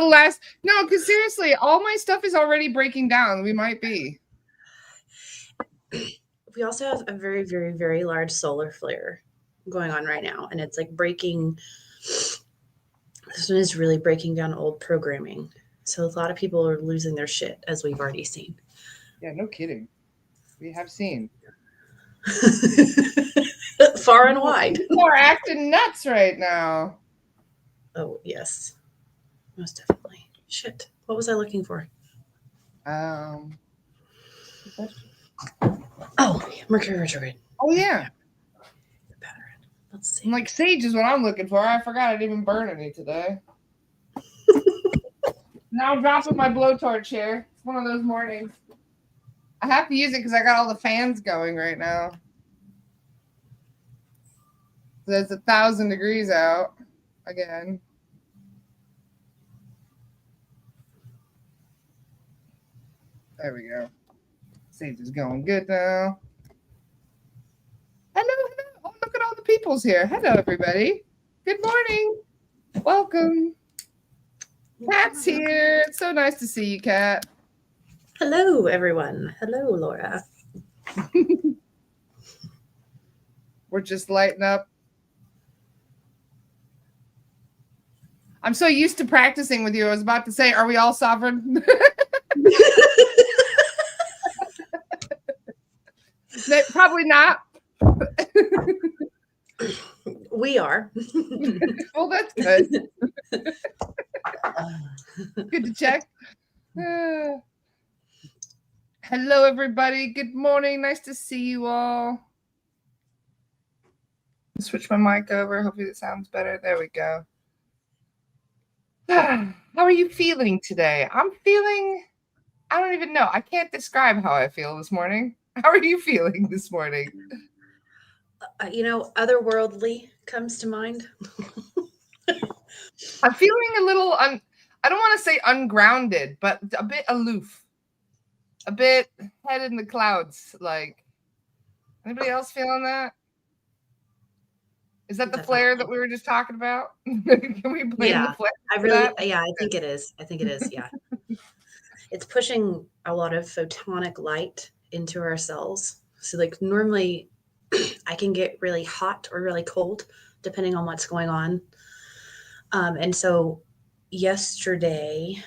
the last. No, because seriously, all my stuff is already breaking down. We might be. We also have a very, very, very large solar flare going on right now, and it's like breaking. This one is really breaking down old programming. So a lot of people are losing their shit, as we've already seen. Yeah, no kidding. We have seen. Far and wide. People are acting nuts right now. Oh, yes. Most definitely. Shit. What was I looking for? Oh, Mercury retrograde. Oh, yeah. The pattern. Let's see. Like sage is what I'm looking for. I forgot I didn't even burn any today. Now I'm dropping my blowtorch here. It's one of those mornings. I have to use it because I got all the fans going right now. So it's 1,000 degrees out again. There we go. Sage is going good now. Hello. Oh, look at all the people's here. Hello, everybody. Good morning. Welcome. Kat's here. It's so nice to see you, Kat. Hello, everyone. Hello, Laura. We're just lighting up. I'm so used to practicing with you. I was about to say, are we all sovereign? Probably not. We are. Well, that's good. Good to check. Hello, everybody. Good morning. Nice to see you all. Switch my mic over. Hopefully it sounds better. There we go. How are you feeling today? I'm feeling, I don't even know. I can't describe how I feel this morning. How are you feeling this morning? Otherworldly comes to mind. I'm feeling a little, I don't want to say ungrounded, but a bit aloof. A bit head in the clouds. Like, anybody else feeling that? Is that the flare that we were just talking about? Can we blame the flare? I think it is. Yeah. It's pushing a lot of photonic light into our cells. So like normally I can get really hot or really cold depending on what's going on. And so yesterday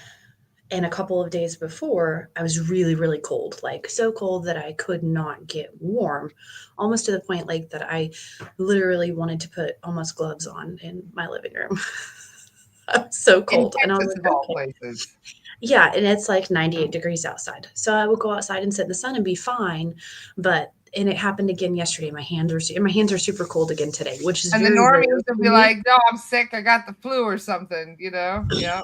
and a couple of days before, I was really, really cold, like so cold that I could not get warm, almost to the point like that I literally wanted to put almost gloves on in my living room. I was so cold. And I was like, okay. Yeah, and it's like 98 degrees outside. So I would go outside and sit in the sun and be fine. And it happened again yesterday. My hands are super cold again today, which is and very the normies would be like, no, I'm sick. I got the flu or something, Yeah.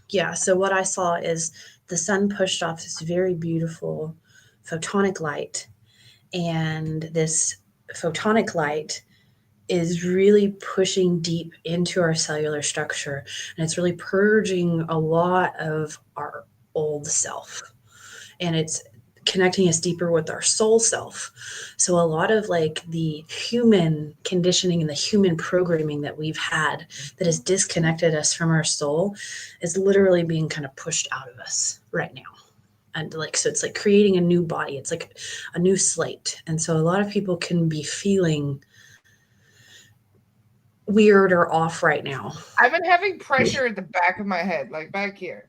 Yeah. So what I saw is the sun pushed off this very beautiful photonic light. And this photonic light is really pushing deep into our cellular structure. And it's really purging a lot of our old self. And it's connecting us deeper with our soul self. So a lot of like the human conditioning and the human programming that we've had that has disconnected us from our soul is literally being kind of pushed out of us right now. And like, so it's like creating a new body. It's like a new slate. And so a lot of people can be feeling weird or off right now. I've been having pressure at the back of my head, like back here.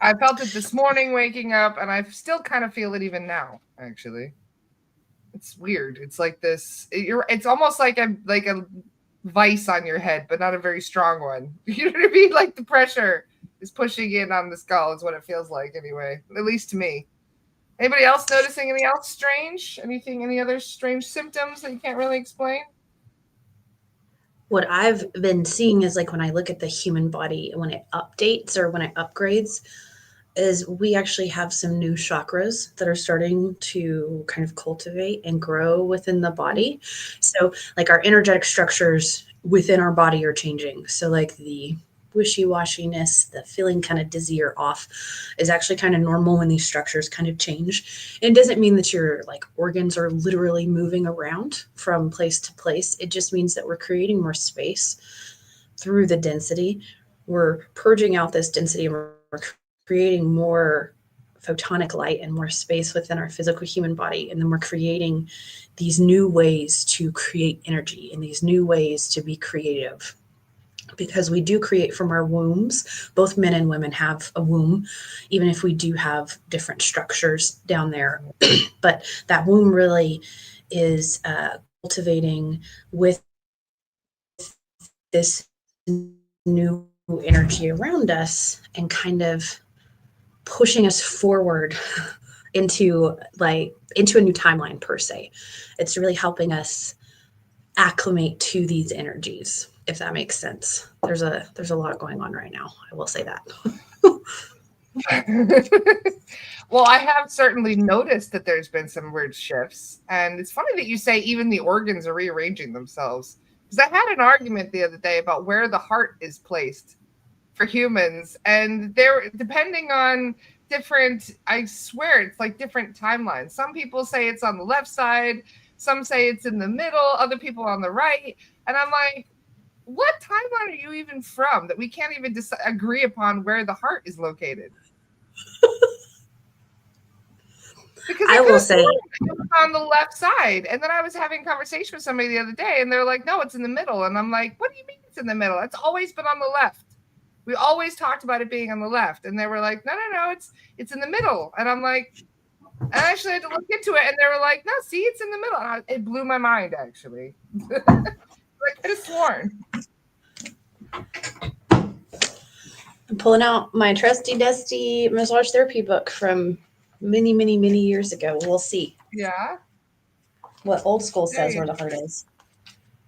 I felt it this morning waking up, and I still kind of feel it even now, actually. It's weird. It's like this. It's almost like a vice on your head, but not a very strong one. You know what I mean? Like the pressure is pushing in on the skull is what it feels like anyway, at least to me. Anybody else noticing anything else strange? Any other strange symptoms that you can't really explain? What I've been seeing is like when I look at the human body, when it updates or when it upgrades, is we actually have some new chakras that are starting to kind of cultivate and grow within the body. So like our energetic structures within our body are changing. So like the wishy-washiness, the feeling kind of dizzy or off is actually kind of normal when these structures kind of change. It doesn't mean that your like organs are literally moving around from place to place. It just means that we're creating more space through the density. we're purging out this density, and we're creating more photonic light and more space within our physical human body. And then we're creating these new ways to create energy and these new ways to be creative. Because we do create from our wombs. Both men and women have a womb, even if we do have different structures down there. But that womb really is cultivating with this new energy around us and kind of pushing us forward into a new timeline per se. It's really helping us acclimate to these energies, if that makes sense. There's a lot going on right now. I will say that. Well, I have certainly noticed that there's been some weird shifts. And it's funny that you say even the organs are rearranging themselves. Because I had an argument the other day about where the heart is placed for humans. And they're depending on different, I swear it's like different timelines. Some people say it's on the left side. Some say it's in the middle. Other people on the right. And I'm like, what timeline are you even from that we can't even agree upon where the heart is located? Because I will say it was on the left side. And then I was having a conversation with somebody the other day and they're like, no, it's in the middle. And I'm like, what do you mean it's in the middle? It's always been on the left. We always talked about it being on the left. And they were like, no, it's in the middle. And I'm like, I actually had to look into it. And they were like, no, see, it's in the middle. And it blew my mind, actually. I could have sworn. I'm pulling out my trusty dusty massage therapy book from many, many, many years ago. We'll see. Yeah. What old school says where the heart is.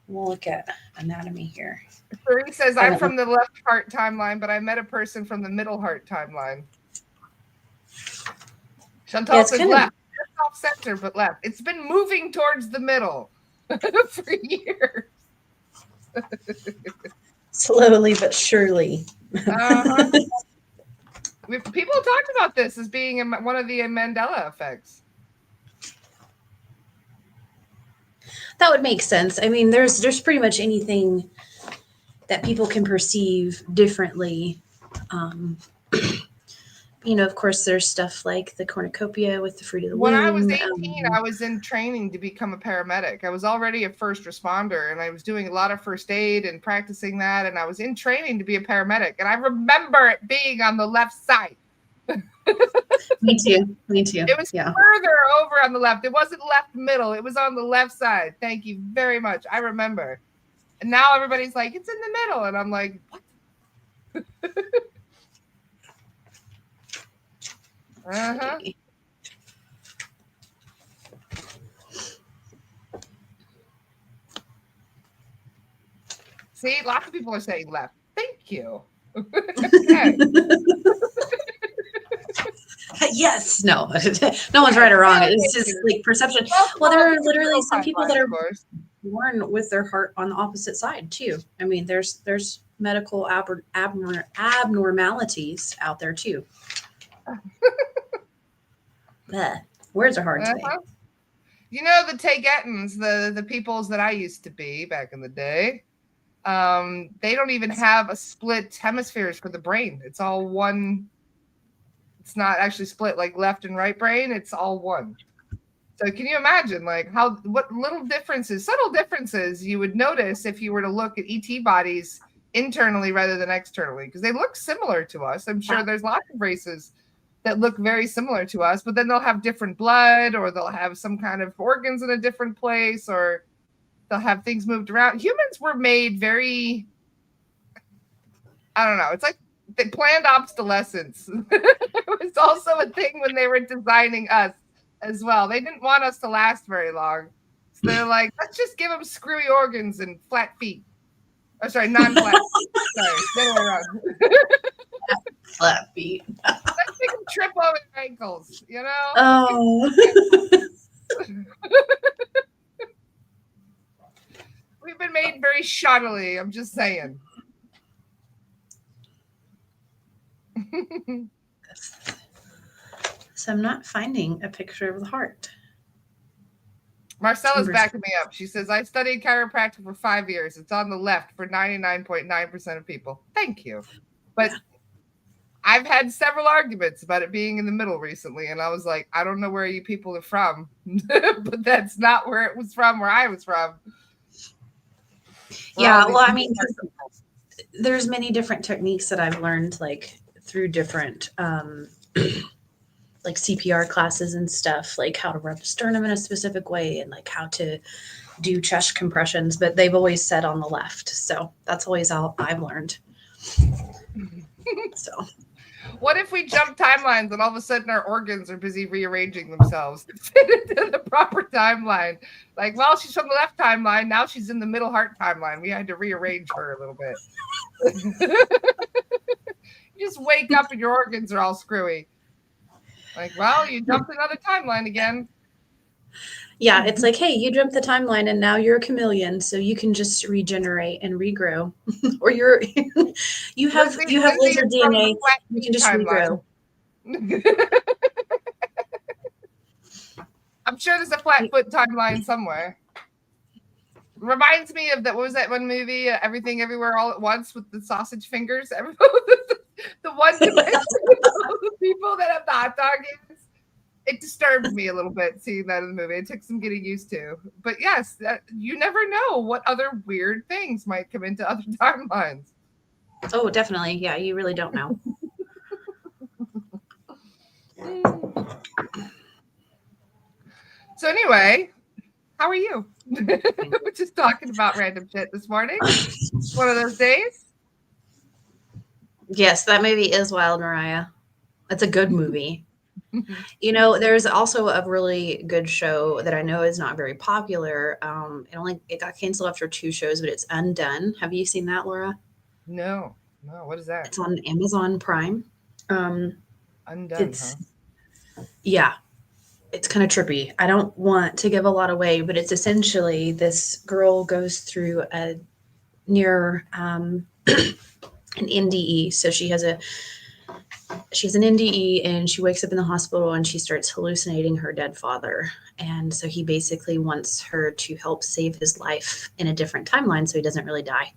We'll look at anatomy here. Marie says, I'm from the left heart timeline, but I met a person from the middle heart timeline. Chantal says left. Just off center, but left. It's been moving towards the middle for years. Slowly but surely. Uh-huh. People talked about this as being one of the Mandela effects. That would make sense. I mean, there's pretty much anything that people can perceive differently. Of course, there's stuff like the cornucopia with the fruit of the womb. When I was 18, I was in training to become a paramedic. I was already a first responder, and I was doing a lot of first aid and practicing that, and I was in training to be a paramedic, and I remember it being on the left side. Me too. It was further over on the left. It wasn't left middle. It was on the left side. Thank you very much. I remember. And now everybody's like, it's in the middle. And I'm like, what? Uh-huh. See, lots of people are saying left. Thank you. Yes, no one's right or wrong. It's just like perception. Well, there are literally some people that are born with their heart on the opposite side too. I mean, there's medical abnormalities out there too. Words are hard today. You know, the Tagetans, the peoples that I used to be back in the day, they don't even have a split hemispheres for the brain. It's all one. It's not actually split like left and right brain. It's all one. So can you imagine like what little differences, subtle differences you would notice if you were to look at ET bodies internally rather than externally? Because they look similar to us. I'm sure there's lots of races that look very similar to us, but then they'll have different blood, or they'll have some kind of organs in a different place, or they'll have things moved around. Humans were made very, I don't know. It's like they planned obsolescence. It was also a thing when they were designing us as well. They didn't want us to last very long. So they're like, let's just give them screwy organs and flat feet. Oh, sorry, non-flat feet. Sorry, the other way around. Flat feet. Let's make them trip over their ankles, you know? Oh. We've been made very shoddily, I'm just saying. So I'm not finding a picture of the heart. Marcella's backing me up. She says, I studied chiropractic for 5 years. It's on the left for 99.9% of people. Thank you. But I've had several arguments about it being in the middle recently, and I was like, I don't know where you people are from, but that's not where it was from, where I was from. Yeah, well, I mean, there's many different techniques that I've learned, like through different like CPR classes and stuff, like how to rub the sternum in a specific way and like how to do chest compressions, but they've always said on the left. So that's always how I've learned. So what if we jump timelines and all of a sudden our organs are busy rearranging themselves to fit into the proper timeline? Like, well, she's from the left timeline. Now she's in the middle heart timeline. We had to rearrange her a little bit. You just wake up and your organs are all screwy. Like, well, you jumped another timeline again. Yeah, it's like, hey, you jumped the timeline and now you're a chameleon, so you can just regenerate and regrow. Or you have lizard DNA, you can just regrow. I'm sure there's a Flatfoot timeline somewhere. Reminds me of that. What was that one movie, Everything Everywhere All at Once, with the sausage fingers? The one dimensional people that have the hot dog hands. It disturbed me a little bit seeing that in the movie. It took some getting used to. But yes, you never know what other weird things might come into other timelines. Oh, definitely. Yeah, you really don't know. So anyway, how are you? We're just talking about random shit this morning. One of those days. Yes, that movie is wild, Mariah. It's a good movie. You know, there's also a really good show that I know is not very popular. It got canceled after 2 shows, but it's Undone. Have you seen that, Laura? No. What is that? It's on Amazon Prime. Undone. Yeah, it's kind of trippy. I don't want to give a lot away, but it's essentially this girl goes through a near an NDE. So she has an NDE and she wakes up in the hospital and she starts hallucinating her dead father. And so he basically wants her to help save his life in a different timeline so he doesn't really die.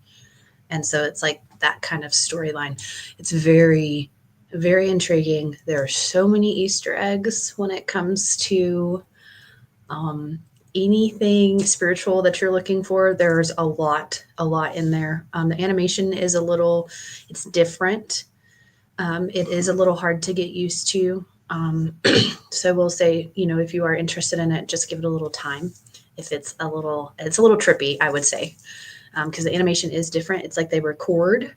And so it's like that kind of storyline. It's very, very intriguing. There are so many Easter eggs when it comes to anything spiritual that you're looking for. There's a lot in there. The animation is it's different. It is a little hard to get used to. So we'll say, if you are interested in it, just give it a little time. If it's a little trippy, I would say, because the animation is different. It's like they record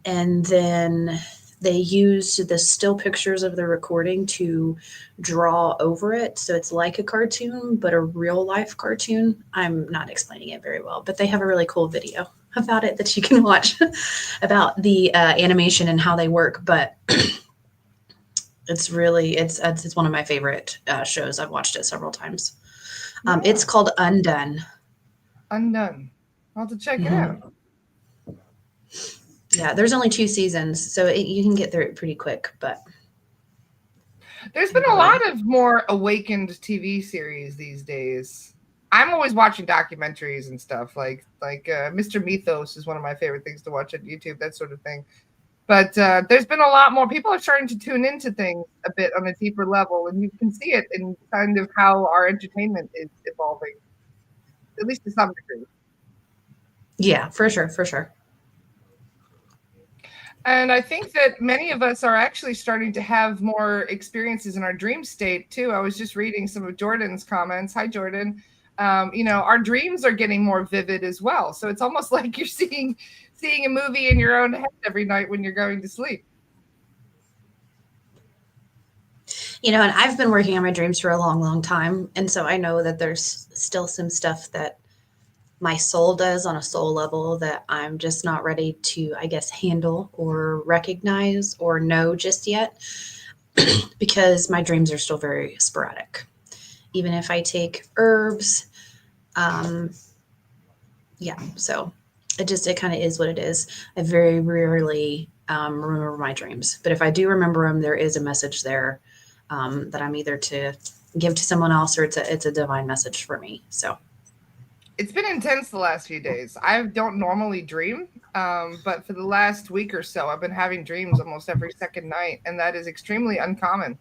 and then they use the still pictures of the recording to draw over it. So it's like a cartoon, but a real life cartoon. I'm not explaining it very well, but they have a really cool video about it that you can watch about the animation and how they work. But it's one of my favorite shows. I've watched it several times. It's called Undone. Undone. I'll have to check it out. Yeah, there's only 2 seasons, so you can get through it pretty quick. But there's been a lot of more awakened TV series these days. I'm always watching documentaries and stuff like Mr. Mythos is one of my favorite things to watch on YouTube, that sort of thing. But there's been a lot more. People are starting to tune into things a bit on a deeper level, and you can see it in kind of how our entertainment is evolving, at least to some degree. Yeah, for sure. And I think that many of us are actually starting to have more experiences in our dream state too. I was just reading some of Jordan's comments. Hi, Jordan. Our dreams are getting more vivid as well. So it's almost like you're seeing a movie in your own head every night when you're going to sleep. And I've been working on my dreams for a long, long time. And so I know that there's still some stuff that my soul does on a soul level that I'm just not ready to, I guess, handle or recognize or know just yet because my dreams are still very sporadic. Even if I take herbs, so it kind of is what it is. I very rarely remember my dreams, but if I do remember them, there is a message there that I'm either to give to someone else or it's a divine message for me. So. It's been intense the last few days. I don't normally dream, but for the last week or so, I've been having dreams almost every second night, and that is extremely uncommon.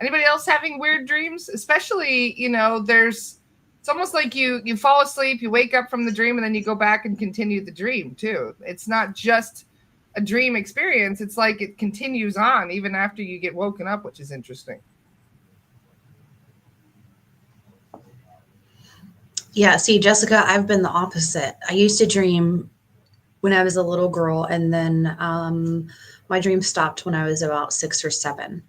Anybody else having weird dreams? Especially, it's almost like you fall asleep, you wake up from the dream, and then you go back and continue the dream too. It's not just a dream experience. It's like it continues on even after you get woken up, which is interesting. Yeah, see, Jessica, I've been the opposite. I used to dream when I was a little girl, and then my dream stopped when I was about 6 or 7.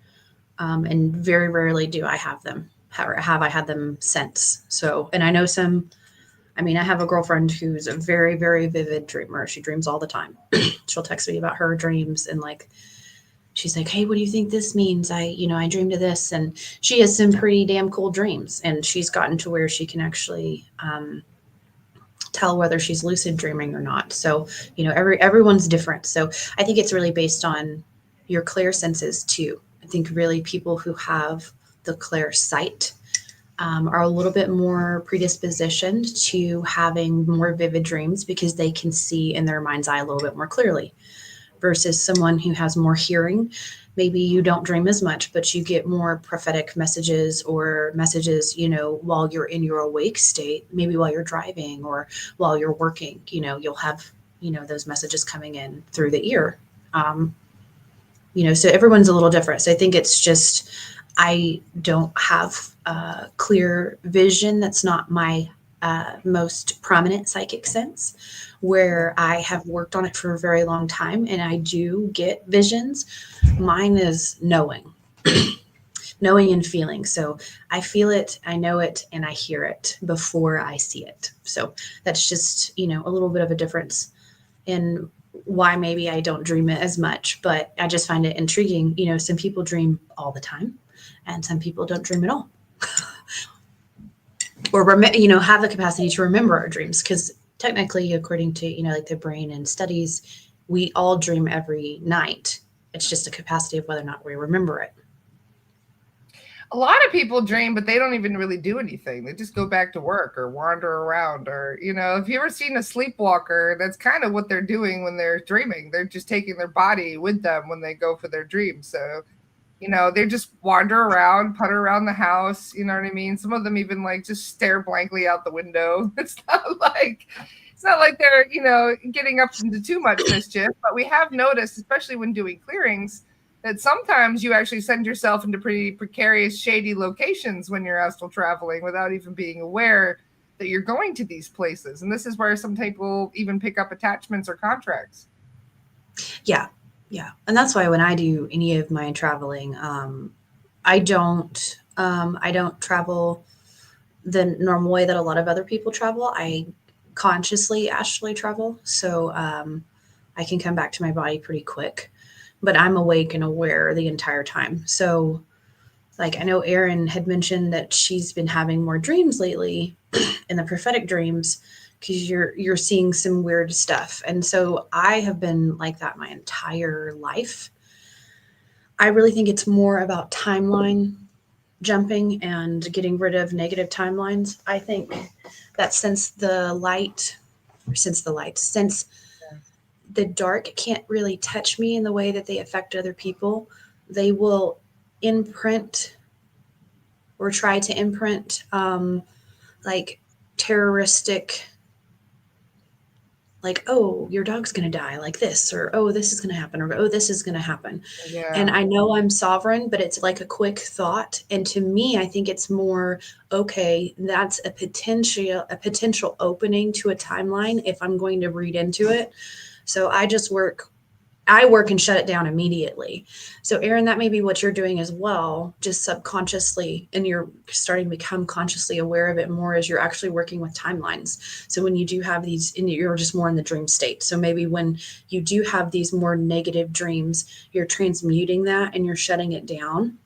And very rarely do I have them. Have I had them since? So, and I know I have a girlfriend who's a very, very vivid dreamer. She dreams all the time. She'll text me about her dreams, and like, she's like, "Hey, what do you think this means? I dreamed of this." And she has some pretty damn cool dreams, and she's gotten to where she can actually tell whether she's lucid dreaming or not. So, everyone's different. So I think it's really based on your clear senses too. I think really people who have the clear sight are a little bit more predispositioned to having more vivid dreams because they can see in their mind's eye a little bit more clearly, versus someone who has more hearing. Maybe you don't dream as much, but you get more prophetic messages or messages, while you're in your awake state, maybe while you're driving or while you're working, you'll have, those messages coming in through the ear. So everyone's a little different. So I think it's just, I don't have clear vision. That's not my most prominent psychic sense, where I have worked on it for a very long time and I do get visions. Mine is knowing, knowing and feeling. So I feel it, I know it, and I hear it before I see it. So that's just, a little bit of a difference in why maybe I don't dream it as much, but I just find it intriguing. Some people dream all the time and some people don't dream at all. Or, have the capacity to remember our dreams. Because technically, according to, like the brain and studies, we all dream every night. It's just a capacity of whether or not we remember it. A lot of people dream, but they don't even really do anything. They just go back to work or wander around, or, have you ever seen a sleepwalker? That's kind of what they're doing when they're dreaming. They're just taking their body with them when they go for their dreams. So, they just wander around, putter around the house. You know what I mean? Some of them even like just stare blankly out the window. It's not like they're, getting up into too much mischief, but we have noticed, especially when doing clearings, that sometimes you actually send yourself into pretty precarious, shady locations when you're astral traveling without even being aware that you're going to these places. And this is where some people even pick up attachments or contracts. Yeah. Yeah. And that's why when I do any of my traveling, I don't travel the normal way that a lot of other people travel. I consciously astrally travel. So I can come back to my body pretty quick, but I'm awake and aware the entire time. So like, I know Erin had mentioned that she's been having more dreams lately in the prophetic dreams, because you're seeing some weird stuff. And so I have been like that my entire life. I really think it's more about timeline jumping and getting rid of negative timelines. I think that since the dark can't really touch me in the way that they affect other people, they will imprint or try to imprint like terroristic, like, oh, your dog's going to die like this, or, oh, this is going to happen, or, oh, this is going to happen. Yeah. And I know I'm sovereign, but it's like a quick thought. And to me, I think it's more, okay, that's a potential opening to a timeline if I'm going to read into it. So I work and shut it down immediately. So Erin, that may be what you're doing as well, just subconsciously, and you're starting to become consciously aware of it more as you're actually working with timelines. So when you do have these, and you're just more in the dream state. So maybe when you do have these more negative dreams, you're transmuting that and you're shutting it down.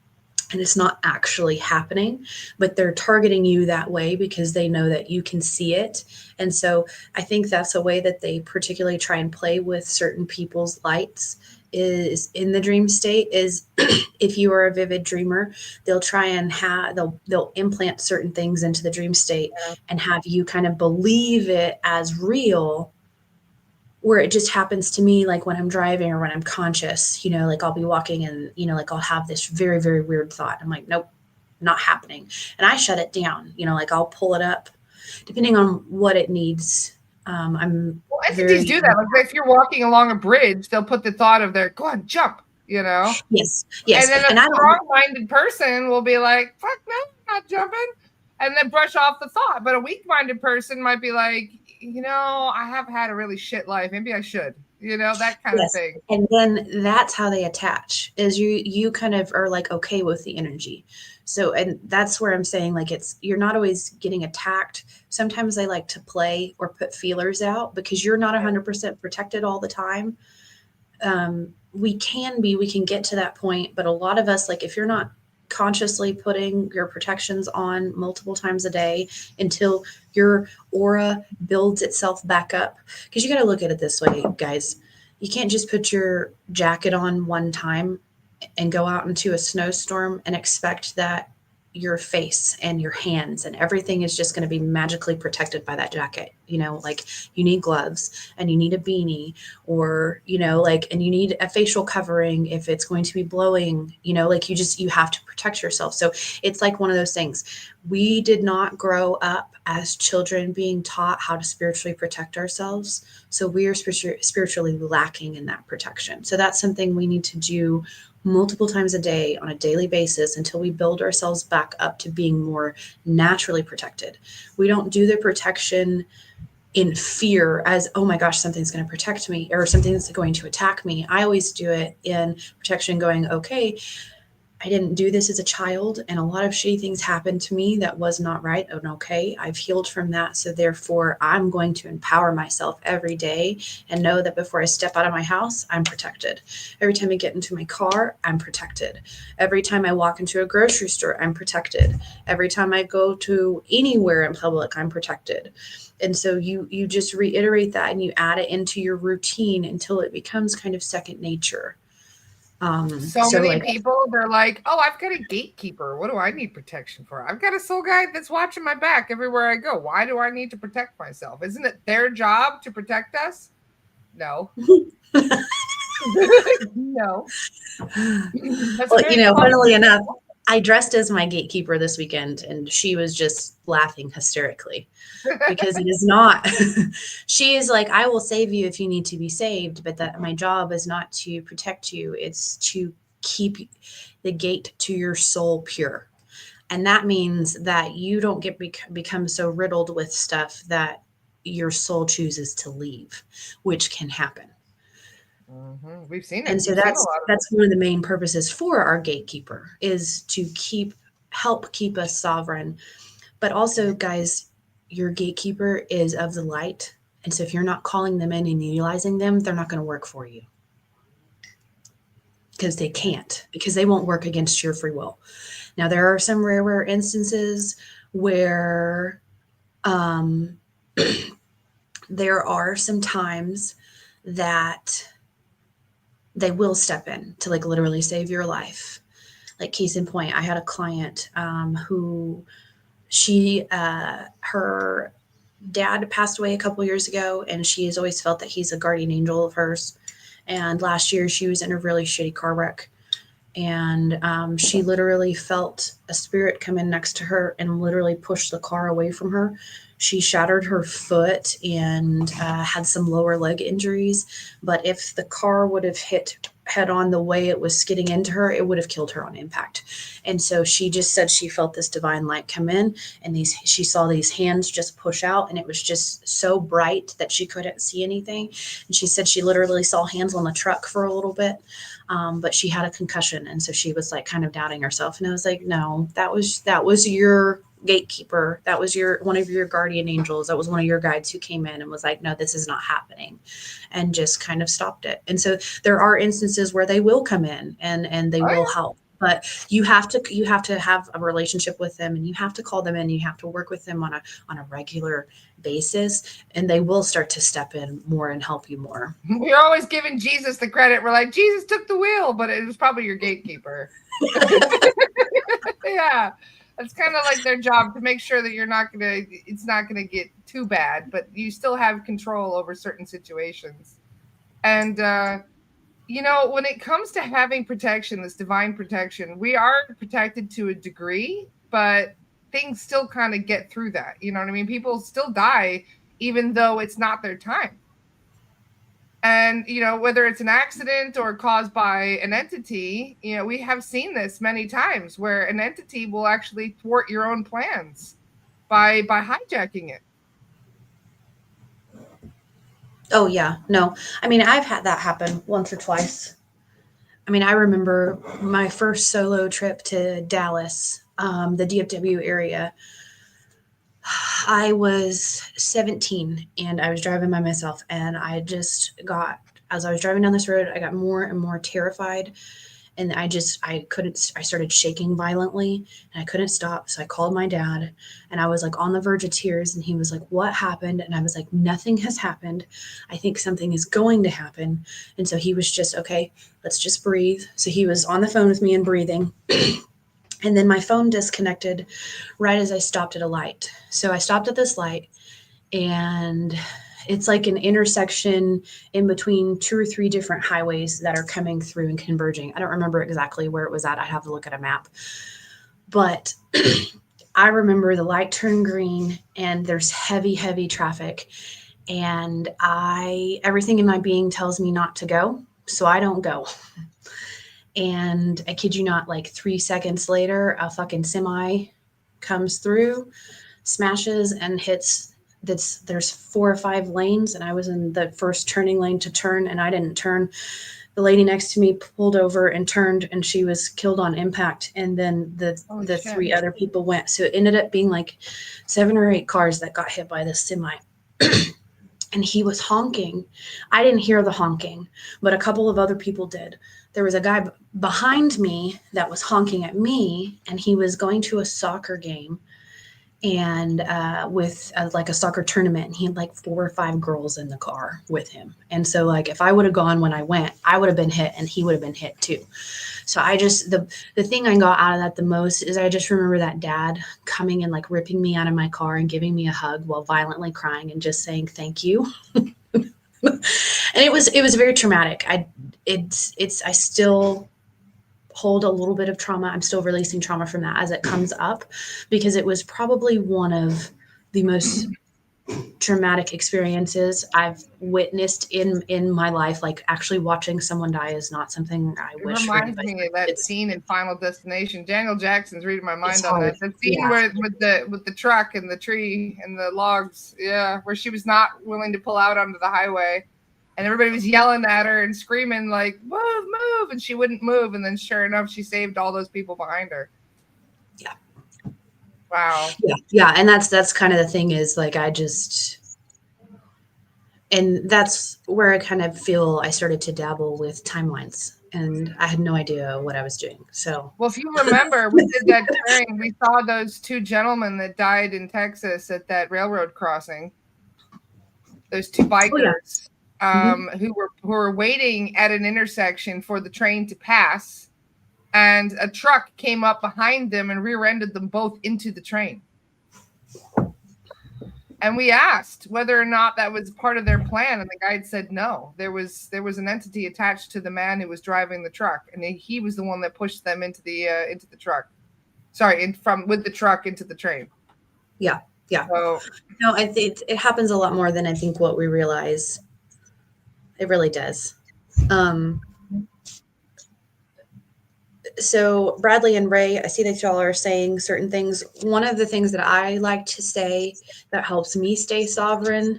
And it's not actually happening, but they're targeting you that way because they know that you can see it. And so I think that's a way that they particularly try and play with certain people's lights is in the dream state, is if you are a vivid dreamer, they'll try and they'll implant certain things into the dream state and have you kind of believe it as real, where it just happens to me, like when I'm driving or when I'm conscious, like I'll be walking and, like I'll have this very, very weird thought. I'm like, nope, not happening. And I shut it down, like I'll pull it up depending on what it needs. Well, entities do that. Like if you're walking along a bridge, they'll put the thought of go on, jump, Yes. And then a strong-minded person will be like, fuck no, I'm not jumping. And then brush off the thought. But a weak-minded person might be like, I have had a really shit life. Maybe I should, that kind of thing. And then that's how they attach, is you kind of are like okay with the energy. So, and that's where I'm saying, like, you're not always getting attacked. Sometimes they like to play or put feelers out because you're not 100% protected all the time. We can get to that point, but a lot of us, like if you're not consciously putting your protections on multiple times a day until your aura builds itself back up, because you got to look at it this way, guys. You can't just put your jacket on one time and go out into a snowstorm and expect that your face and your hands and everything is just going to be magically protected by that jacket. Like you need gloves and you need a beanie, or, and you need a facial covering if it's going to be blowing, like you have to protect yourself. So it's like one of those things. We did not grow up as children being taught how to spiritually protect ourselves. So we are spiritually lacking in that protection. So that's something we need to do multiple times a day on a daily basis until we build ourselves back up to being more naturally protected. We don't do the protection in fear as, oh my gosh, something's going to protect me or something's going to attack me. I always do it in protection going, okay, I didn't do this as a child and a lot of shitty things happened to me that was not right. And okay, I've healed from that. So therefore I'm going to empower myself every day and know that before I step out of my house, I'm protected. Every time I get into my car, I'm protected. Every time I walk into a grocery store, I'm protected. Every time I go to anywhere in public, I'm protected. And so you just reiterate that and you add it into your routine until it becomes kind of second nature. So many people, they're like, oh, I've got a gatekeeper. What do I need protection for? I've got a soul guide that's watching my back everywhere I go. Why do I need to protect myself? Isn't it their job to protect us? No. No. Well, funnily enough, I dressed as my gatekeeper this weekend and she was just laughing hysterically because it is not, she is like, I will save you if you need to be saved, but that my job is not to protect you. It's to keep the gate to your soul pure. And that means that you don't become so riddled with stuff that your soul chooses to leave, which can happen. Mm-hmm. We've seen it. And so that's one of the main purposes for our gatekeeper is to help keep us sovereign. But also, guys, your gatekeeper is of the light. And so if you're not calling them in and utilizing them, they're not going to work for you. Because they can't, because they won't work against your free will. Now, there are some rare instances where there are some times that they will step in to like literally save your life. Like case in point, I had a client who her dad passed away a couple years ago, and she has always felt that he's a guardian angel of hers. And last year she was in a really shitty car wreck, and she literally felt a spirit come in next to her and literally push the car away from her. She shattered her foot and had some lower leg injuries. But if the car would have hit head on the way it was skidding into her, it would have killed her on impact. And so she just said she felt this divine light come in, and she saw these hands just push out, and it was just so bright that she couldn't see anything. And she said she literally saw hands on the truck for a little bit, but she had a concussion. And so she was like kind of doubting herself. And I was like, no, that was your gatekeeper. That was one of your guardian angels. That was one of your guides who came in and was like, no, this is not happening, and just kind of stopped it. And so there are instances where they will come in and they will help. But you have to have a relationship with them, and you have to call them in. You have to work with them on a regular basis, and they will start to step in more and help you more. We're always giving Jesus the credit. We're like, Jesus took the wheel, but it was probably your gatekeeper. Yeah. It's kind of like their job to make sure that it's not gonna get too bad, but you still have control over certain situations. And when it comes to having protection, this divine protection, we are protected to a degree, but things still kind of get through that. You know what I mean? People still die, even though it's not their time. And, whether it's an accident or caused by an entity, we have seen this many times where an entity will actually thwart your own plans by hijacking it. Oh, yeah. No, I mean, I've had that happen once or twice. I mean, I remember my first solo trip to Dallas, the DFW area. I was 17 and I was driving by myself, and as I was driving down this road, I got more and more terrified. And I started shaking violently and I couldn't stop. So I called my dad, and I was like on the verge of tears, and he was like, "What happened?" And I was like, "Nothing has happened. I think something is going to happen." And so he was just, "Okay, let's just breathe." So he was on the phone with me and breathing. And then my phone disconnected right as I stopped at a light. So I stopped at this light, and it's like an intersection in between 2 or 3 different highways that are coming through and converging. I don't remember exactly where it was at. I'd have to look at a map. But I remember the light turned green and there's heavy, heavy traffic. And everything in my being tells me not to go. So I don't go. And I kid you not, like 3 seconds later, a fucking semi comes through, smashes and hits. There's 4 or 5 lanes, and I was in the first turning lane to turn, and I didn't turn. The lady next to me pulled over and turned, and she was killed on impact. And then the 3 other people went. So it ended up being like 7 or 8 cars that got hit by this semi. And he was honking. I didn't hear the honking, but a couple of other people did. There was a guy behind me that was honking at me, and he was going to a soccer game and with like a soccer tournament, and he had like 4 or 5 girls in the car with him. And so like if I would have gone when I went, I would have been hit, and he would have been hit too. So the thing I got out of that the most is I just remember that dad coming and like ripping me out of my car and giving me a hug while violently crying and just saying thank you. And it was very traumatic. I still hold a little bit of trauma. I'm still releasing trauma from that as it comes up, because it was probably one of the most traumatic experiences I've witnessed in my life. Like actually watching someone die is not something I wish for. It reminds me of that scene in Final Destination. Daniel Jackson's reading my mind on that. The scene with the truck and the tree and the logs, where she was not willing to pull out onto the highway. And everybody was yelling at her and screaming like, "Move, move!" And she wouldn't move. And then, sure enough, she saved all those people behind her. Yeah. Wow. Yeah. And that's kind of the thing is like and that's where I kind of feel I started to dabble with timelines, and I had no idea what I was doing. So, well, if you remember, we did that clearing. We saw those 2 gentlemen that died in Texas at that railroad crossing. Those 2 bikers. Who were waiting at an intersection for the train to pass, and a truck came up behind them and rear-ended them both into the train. And we asked whether or not that was part of their plan, and the guide said no. There was an entity attached to the man who was driving the truck, and he was the one that pushed them into the truck. Sorry, with the truck into the train. Yeah. So, no, I think it happens a lot more than I think what we realize. It really does. So Bradley and Ray, I see that y'all are saying certain things. One of the things that I like to say that helps me stay sovereign,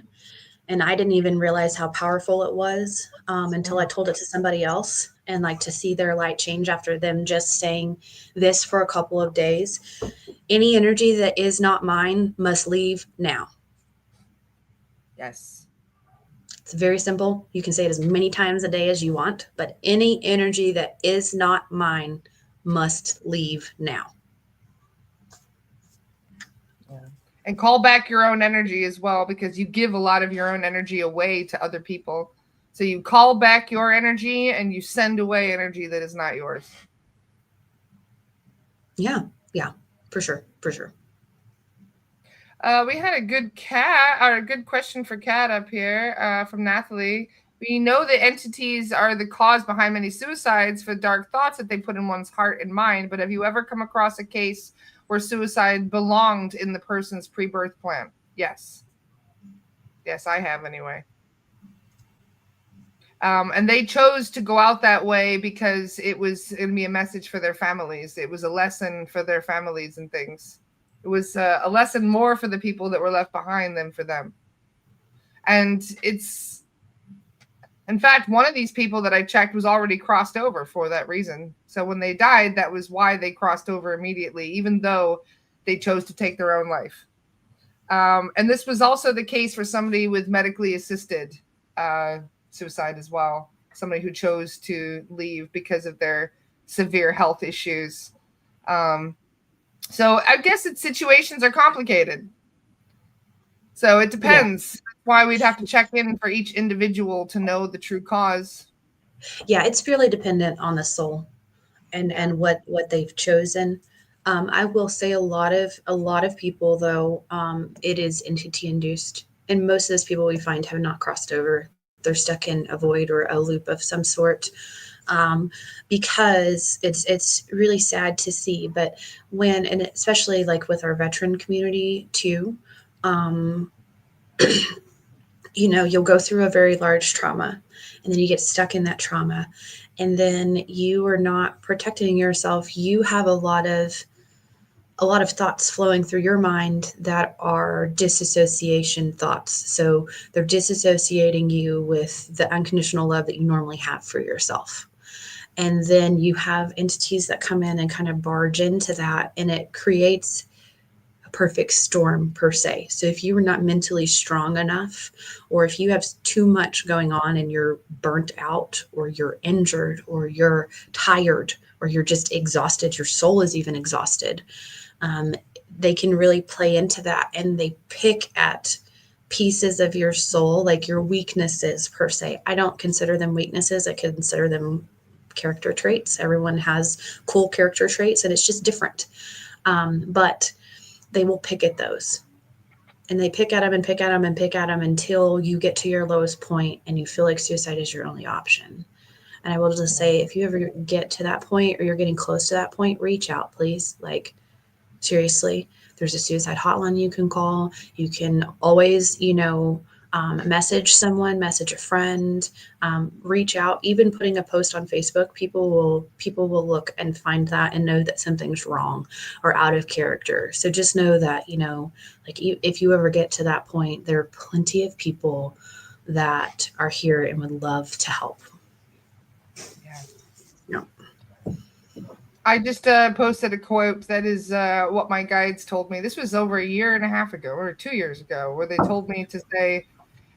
and I didn't even realize how powerful it was until I told it to somebody else, and like to see their light change after them just saying this for a couple of days. Any energy that is not mine must leave now. Yes. It's very simple. You can say it as many times a day as you want, but any energy that is not mine must leave now. And call back your own energy as well, because you give a lot of your own energy away to other people. So you call back your energy and you send away energy that is not yours. Yeah, for sure. We had a good question for Kat up here from Nathalie. We know that entities are the cause behind many suicides for dark thoughts that they put in one's heart and mind. But have you ever come across a case where suicide belonged in the person's pre-birth plan? Yes. Yes, I have anyway. And they chose to go out that way because it was going to be a message for their families. It was a lesson for their families and things. It was a lesson more for the people that were left behind than for them. And it's, in fact, one of these people that I checked was already crossed over for that reason. So when they died, that was why they crossed over immediately, even though they chose to take their own life. And this was also the case for somebody with medically assisted suicide as well. Somebody who chose to leave because of their severe health issues. So I guess situations are complicated. So it depends. That's why we'd have to check in for each individual to know the true cause. Yeah, it's purely dependent on the soul and what they've chosen. I will say a lot of people though, it is entity induced, and most of those people we find have not crossed over. They're stuck in a void or a loop of some sort. Because it's really sad to see, but when, and especially like with our veteran community too, you'll go through a very large trauma and then you get stuck in that trauma and then you are not protecting yourself. You have a lot of thoughts flowing through your mind that are disassociation thoughts. So they're disassociating you with the unconditional love that you normally have for yourself. And then you have entities that come in and kind of barge into that, and it creates a perfect storm per se. So if you are not mentally strong enough, or if you have too much going on and you're burnt out, or you're injured, or you're tired, or you're just exhausted, your soul is even exhausted, they can really play into that, and they pick at pieces of your soul, like your weaknesses per se. I don't consider them weaknesses. I consider them character traits. Everyone has cool character traits, and it's just different. But they will pick at those, and they pick at them and pick at them and pick at them until you get to your lowest point and you feel like suicide is your only option. And I will just say, if you ever get to that point or you're getting close to that point, reach out, please. Like, seriously, there's a suicide hotline you can call. You can always, message someone, message a friend, reach out. Even putting a post on Facebook, people will look and find that and know that something's wrong or out of character. So just know that, if you ever get to that point, there are plenty of people that are here and would love to help. I just posted a quote that is what my guides told me. This was over a year and a half ago or 2 years ago, where they told me to say,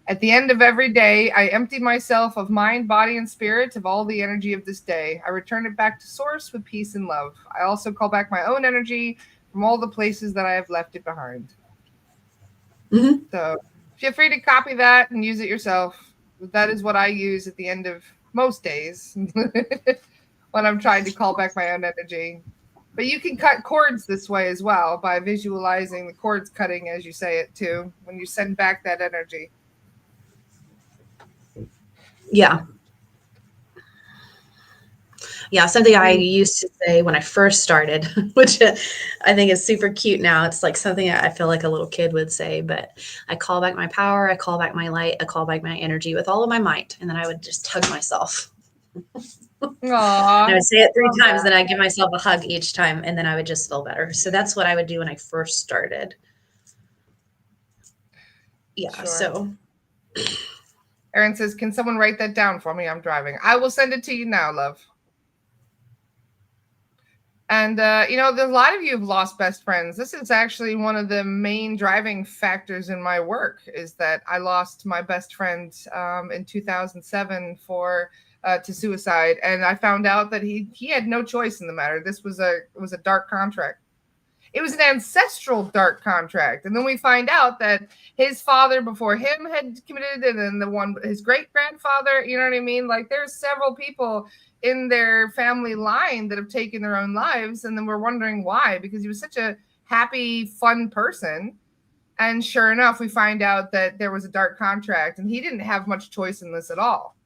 at the end of every day, I empty myself of mind, body, and spirit of all the energy of this day. I return it back to source with peace and love. I also call back my own energy from all the places that I have left it behind. Mm-hmm. So feel free to copy that and use it yourself. That is what I use at the end of most days when I'm trying to call back my own energy. But you can cut cords this way as well, by visualizing the cords cutting as you say it too, when you send back that energy. Yeah. Yeah, something I used to say when I first started, which I think is super cute now. It's like something I feel like a little kid would say, but I call back my power, I call back my light, I call back my energy with all of my might. And then I would just hug myself. I would say it 3 times, then I'd give myself a hug each time, and then I would just feel better. So that's what I would do when I first started. Yeah, sure. So Erin says, can someone write that down for me? I'm driving. I will send it to you now, love. And, there's a lot of you have lost best friends. This is actually one of the main driving factors in my work, is that I lost my best friend in 2007 for to suicide, and I found out that he had no choice in the matter. This was a dark contract. It was an ancestral dark contract, and then we find out that his father before him had committed, and then his great grandfather. You know what I mean? Like there's several people in their family line that have taken their own lives, and then we're wondering why, because he was such a happy, fun person. And sure enough, we find out that there was a dark contract, and he didn't have much choice in this at all.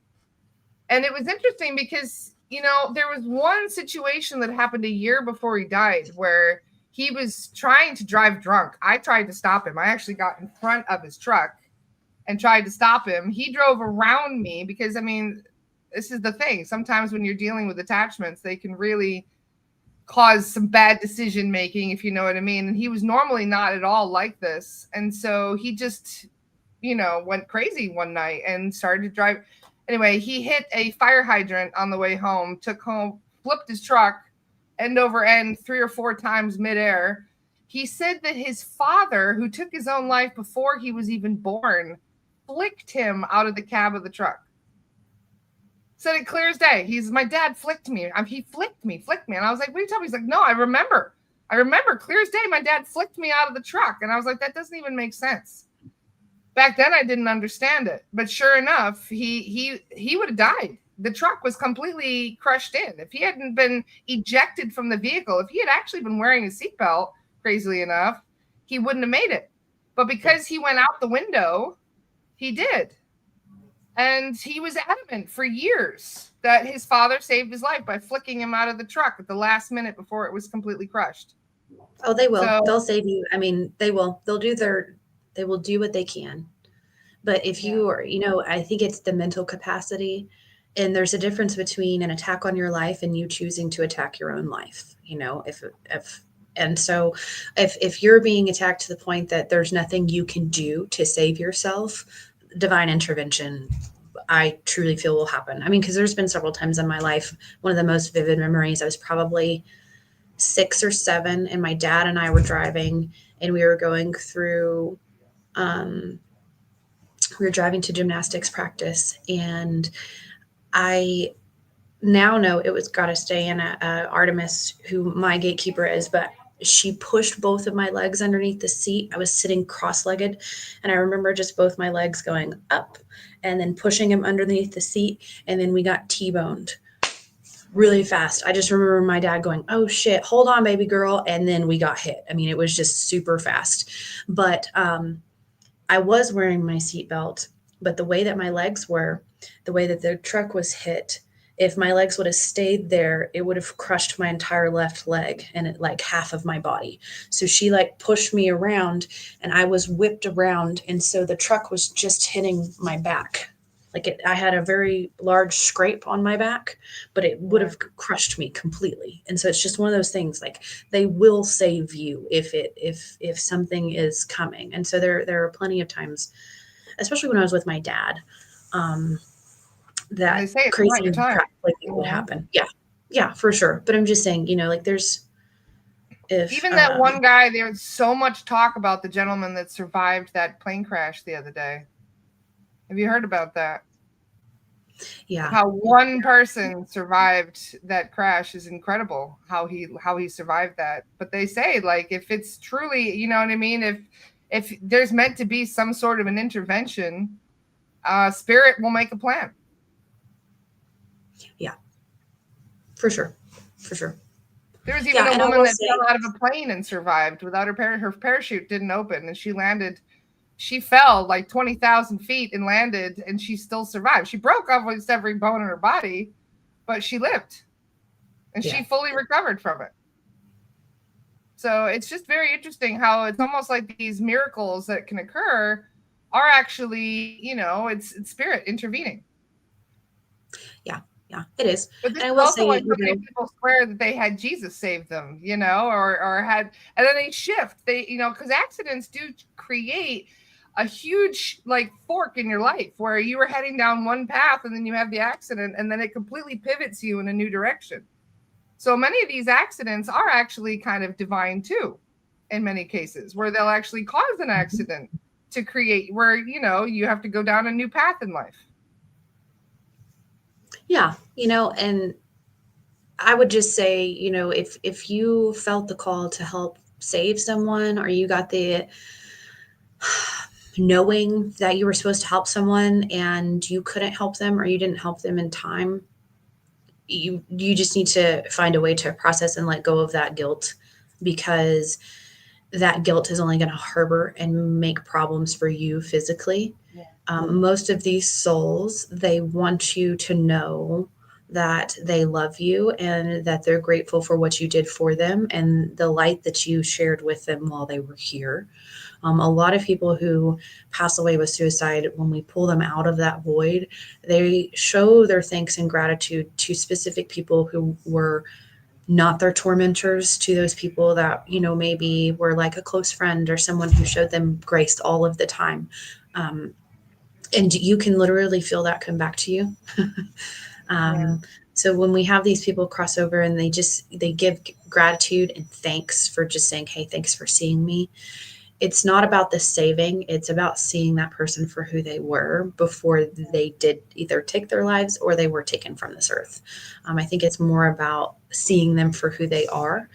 And it was interesting because, there was one situation that happened a year before he died where he was trying to drive drunk. I tried to stop him. I actually got in front of his truck and tried to stop him. He drove around me because, this is the thing. Sometimes when you're dealing with attachments, they can really cause some bad decision making, if you know what I mean. And he was normally not at all like this. And so he just, went crazy one night and started to drive. Anyway, he hit a fire hydrant on the way home, flipped his truck end over end 3 or 4 times midair. He said that his father, who took his own life before he was even born, flicked him out of the cab of the truck. Said it clear as day. My dad flicked me. He flicked me. And I was like, what are you talking about? He's like, no, I remember clear as day. My dad flicked me out of the truck. And I was like, that doesn't even make sense. Back then, I didn't understand it. But sure enough, he would have died. The truck was completely crushed in. If he hadn't been ejected from the vehicle, if he had actually been wearing a seatbelt, crazily enough, he wouldn't have made it. But because he went out the window, he did. And he was adamant for years that his father saved his life by flicking him out of the truck at the last minute before it was completely crushed. Oh, they will. They'll save you. They will. They will do what they can. But if you are, I think it's the mental capacity. And there's a difference between an attack on your life and you choosing to attack your own life. If you're being attacked to the point that there's nothing you can do to save yourself, divine intervention, I truly feel will happen. Because there's been several times in my life, one of the most vivid memories, I was probably 6 or 7, and my dad and I were driving, and we were going through, we were driving to gymnastics practice, and I now know it was got to stay in Artemis, who my gatekeeper is, but she pushed both of my legs underneath the seat. I was sitting cross-legged, and I remember just both my legs going up and then pushing him underneath the seat, and then we got T-boned really fast. I just remember my dad going, "Oh shit, hold on, baby girl," and then we got hit. It was just super fast. But I was wearing my seatbelt, but the way that my legs were, the way that the truck was hit, if my legs would have stayed there, it would have crushed my entire left leg and half of my body. So she pushed me around, and I was whipped around. And so the truck was just hitting my back. I had a very large scrape on my back, but it would have crushed me completely. And so it's just one of those things, they will save you if something is coming. And so there are plenty of times, especially when I was with my dad, that crazy crap would happen. Yeah, for sure. But I'm just saying, there's even that one guy, there was so much talk about the gentleman that survived that plane crash the other day. Have you heard about that? Yeah. How one person survived that crash is incredible. How he survived that. But they say if it's truly, you know what I mean? If there's meant to be some sort of an intervention, spirit will make a plan. Yeah, for sure. There was even a woman that fell out of a plane and survived without her parachute didn't open, and she landed. She fell 20,000 feet and landed, and she still survived. She broke almost every bone in her body, but she lived, and she fully recovered from it. So it's just very interesting how it's almost like these miracles that can occur are actually, it's spirit intervening. Yeah, it is. But this is also why so many people swear that they had Jesus save them, or had, and then they shift. They, because accidents do create a huge fork in your life where you were heading down one path and then you have the accident and then it completely pivots you in a new direction. So many of these accidents are actually kind of divine too, in many cases, where they'll actually cause an accident to create where, you have to go down a new path in life. Yeah, and I would just say, if you felt the call to help save someone, or you got the knowing that you were supposed to help someone and you couldn't help them, or you didn't help them in time, you just need to find a way to process and let go of that guilt, because that guilt is only going to harbor and make problems for you physically. Yeah. Most of these souls, they want you to know that they love you and that they're grateful for what you did for them and the light that you shared with them while they were here. A lot of people who pass away with suicide, when we pull them out of that void, they show their thanks and gratitude to specific people who were not their tormentors, to those people that, maybe were like a close friend or someone who showed them grace all of the time. Um, and you can literally feel that come back to you. Yeah. So when we have these people cross over and they give gratitude and thanks for just saying, hey, thanks for seeing me. It's not about the saving. It's about seeing that person for who they were before they did either take their lives or they were taken from this earth. I think it's more about seeing them for who they are.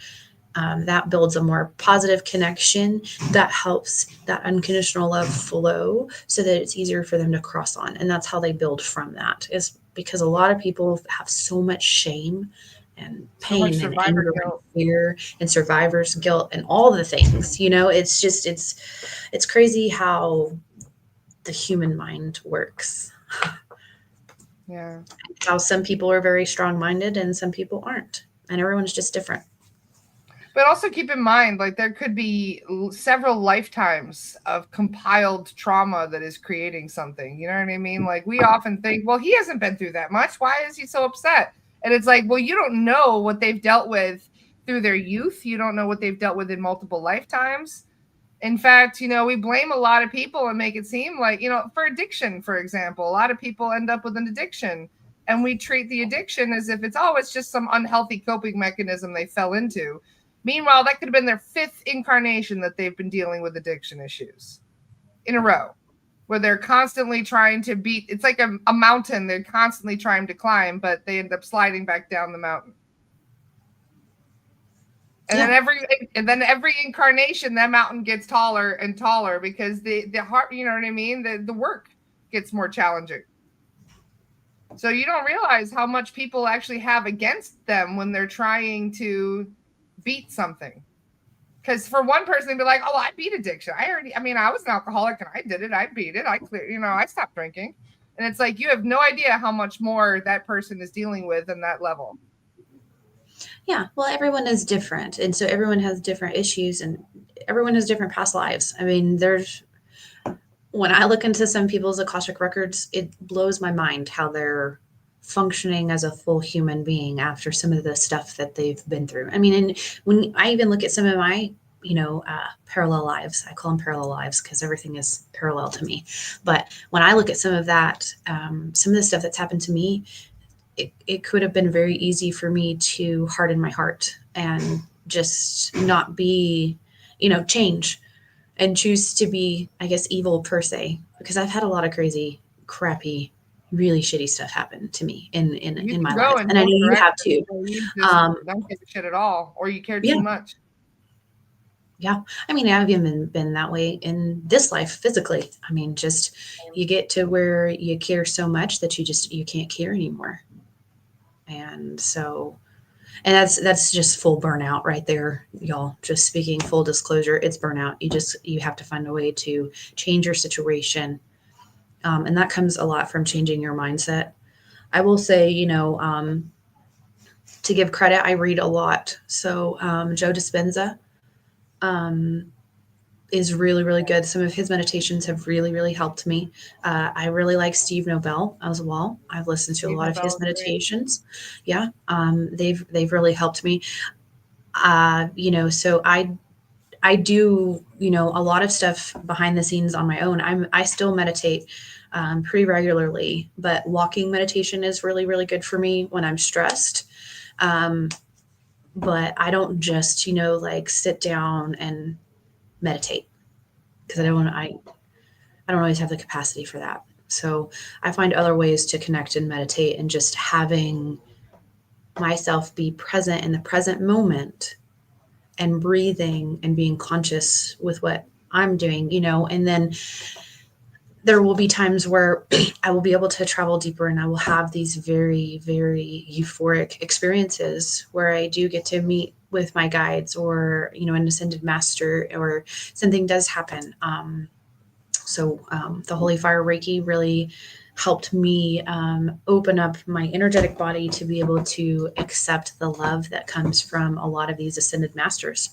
That builds a more positive connection that helps that unconditional love flow so that it's easier for them to cross on. And that's how they build from that, is because a lot of people have so much shame and So much pain and survivor anger and guilt. fear and survivor's guilt and all the things. It's just it's crazy how the human mind works. Yeah. How some people are very strong-minded and some people aren't, and everyone's just different. But also keep in mind, like, there could be several lifetimes of compiled trauma that is creating something. You know what I mean? Like, we often think, well, he hasn't been through that much. Why is he so upset? And it's like, well, you don't know what they've dealt with through their youth. You don't know what they've dealt with in multiple lifetimes. In fact, we blame a lot of people and make it seem like, for addiction, for example, a lot of people end up with an addiction. And we treat the addiction as if it's just some unhealthy coping mechanism they fell into. Meanwhile, that could have been their 5th incarnation that they've been dealing with addiction issues in a row, where they're constantly trying to beat. It's like a mountain they're constantly trying to climb, but they end up sliding back down the mountain. And Yeah. then every incarnation, that mountain gets taller and taller because the heart, you know what I mean? The work gets more challenging. So you don't realize how much people actually have against them when they're trying to beat something. Because for one person, they'd be like, oh, I beat addiction. I was an alcoholic and I did it. I beat it. I stopped drinking. And it's like, you have no idea how much more that person is dealing with in that level. Yeah, well, everyone is different. And so everyone has different issues and everyone has different past lives. I mean, when I look into some people's Akashic records, it blows my mind how they're functioning as a full human being after some of the stuff that they've been through. I mean, and when I even look at some of my, parallel lives, I call them parallel lives because everything is parallel to me. But when I look at some of that, some of the stuff that's happened to me, it could have been very easy for me to harden my heart and just not be, change and choose to be, I guess, evil per se, because I've had a lot of crazy, crappy, really shitty stuff happen to me in my life. And I know you have too. You just don't give a shit at all, or you care too much. Yeah. I mean, I've even been that way in this life physically. I mean, just you get to where you care so much that you can't care anymore. And so, and that's just full burnout right there, y'all. Just speaking full disclosure, it's burnout. You have to find a way to change your situation. And that comes a lot from changing your mindset. I will say, to give credit, I read a lot. So Joe Dispenza is really, really good. Some of his meditations have really, really helped me. I really like Steve Novell as well. I've listened to a lot of his meditations. Yeah, they've really helped me. So I do, a lot of stuff behind the scenes on my own. I still meditate pretty regularly, but walking meditation is really, really good for me when I'm stressed. But I don't just, like sit down and meditate because I don't always have the capacity for that. So I find other ways to connect and meditate, and just having myself be present in the present moment and breathing and being conscious with what I'm doing, and then there will be times where I will be able to travel deeper, and I will have these very, very euphoric experiences where I do get to meet with my guides, or, an ascended master, or something does happen. So the Holy Fire Reiki really helped me open up my energetic body to be able to accept the love that comes from a lot of these ascended masters,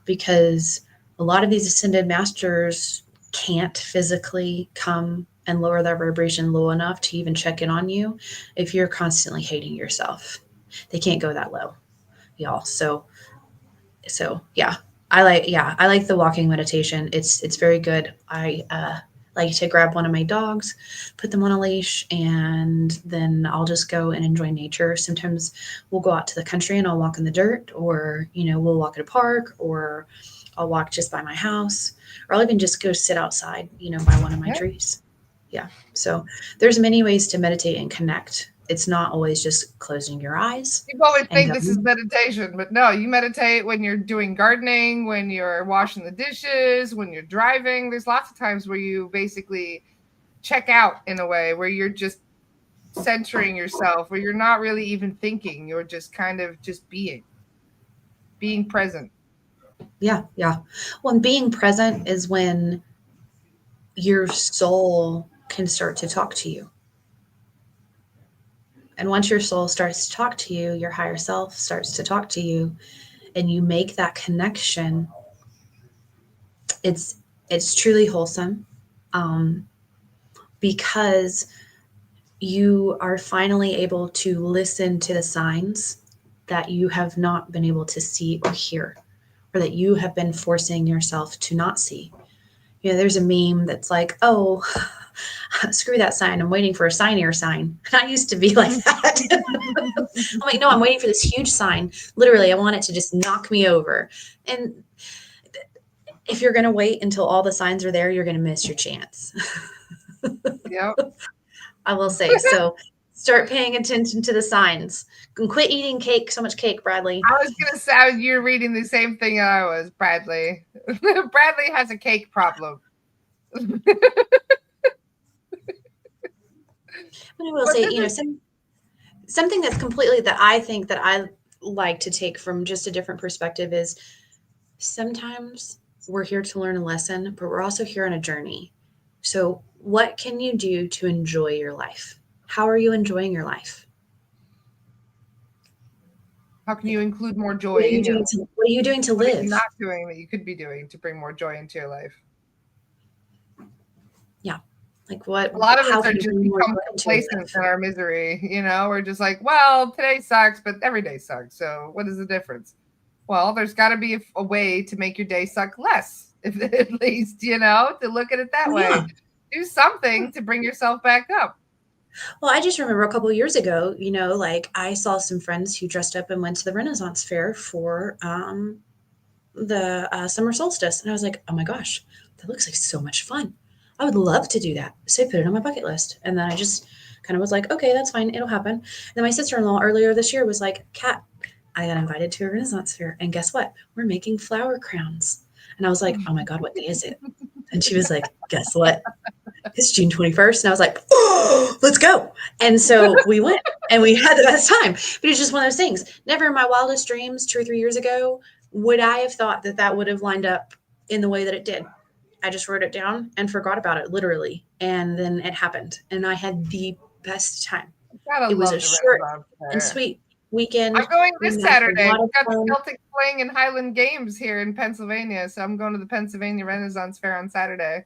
because a lot of these ascended masters can't physically come and lower their vibration low enough to even check in on you if you're constantly hating yourself. They can't go that low, y'all. So yeah, I like the walking meditation. It's very good. I like to grab one of my dogs, put them on a leash, and then I'll just go and enjoy nature. Sometimes we'll go out to the country and I'll walk in the dirt, or we'll walk at a park, or I'll walk just by my house, or I'll even just go sit outside, by one of my trees. Yeah. So there's many ways to meditate and connect. It's not always just closing your eyes. You always think this is meditation, but no, you meditate when you're doing gardening, when you're washing the dishes, when you're driving. There's lots of times where you basically check out in a way where you're just centering yourself, where you're not really even thinking. You're just kind of just being present. Yeah. Yeah. Well, and being present is when your soul can start to talk to you. And once your soul starts to talk to you, your higher self starts to talk to you, and you make that connection, it's truly wholesome, because you are finally able to listen to the signs that you have not been able to see or hear, or that you have been forcing yourself to not see. There's a meme that's like, oh, screw that sign, I'm waiting for a signier sign. And I used to be like that. I'm like, no, I'm waiting for this huge sign. Literally, I want it to just knock me over. And if you're going to wait until all the signs are there, you're going to miss your chance. Yep. I will say. So start paying attention to the signs. And quit eating cake, so much cake, Bradley. I was going to say, you're reading the same thing I was, Bradley. Bradley has a cake problem. But I will say, something that's completely, that I think that I like to take from just a different perspective is, sometimes we're here to learn a lesson, but we're also here on a journey. So what can you do to enjoy your life? How are you enjoying your life? How can you include more joy in your life? What are you doing to live? What are you not doing that you could be doing to bring more joy into your life? Yeah. Like what? A lot of us are just become complacent in our misery. We're just like, well, today sucks, but every day sucks. So what is the difference? Well, there's got to be a way to make your day suck less, if at least, to look at it that way. Do something to bring yourself back up. Well, I just remember a couple of years ago, like I saw some friends who dressed up and went to the Renaissance Fair for the summer solstice. And I was like, oh my gosh, that looks like so much fun. I would love to do that. So I put it on my bucket list. And then I just kind of was like, okay, that's fine. It'll happen. And then my sister-in-law earlier this year was like, Kat, I got invited to a Renaissance Fair. And guess what? We're making flower crowns. And I was like, oh my God, what day is it? And she was like, guess what? It's June 21st. And I was like, oh, let's go. And so we went and we had the best time. But it's just one of those things. Never in my wildest dreams 2 or 3 years ago would I have thought that would have lined up in the way that it did. I just wrote it down and forgot about it, literally. And then it happened. And I had the best time. It was a short and sweet weekend. I'm going this Saturday. We've got the Celtic Fling and Highland Games here in Pennsylvania. So I'm going to the Pennsylvania Renaissance Fair on Saturday.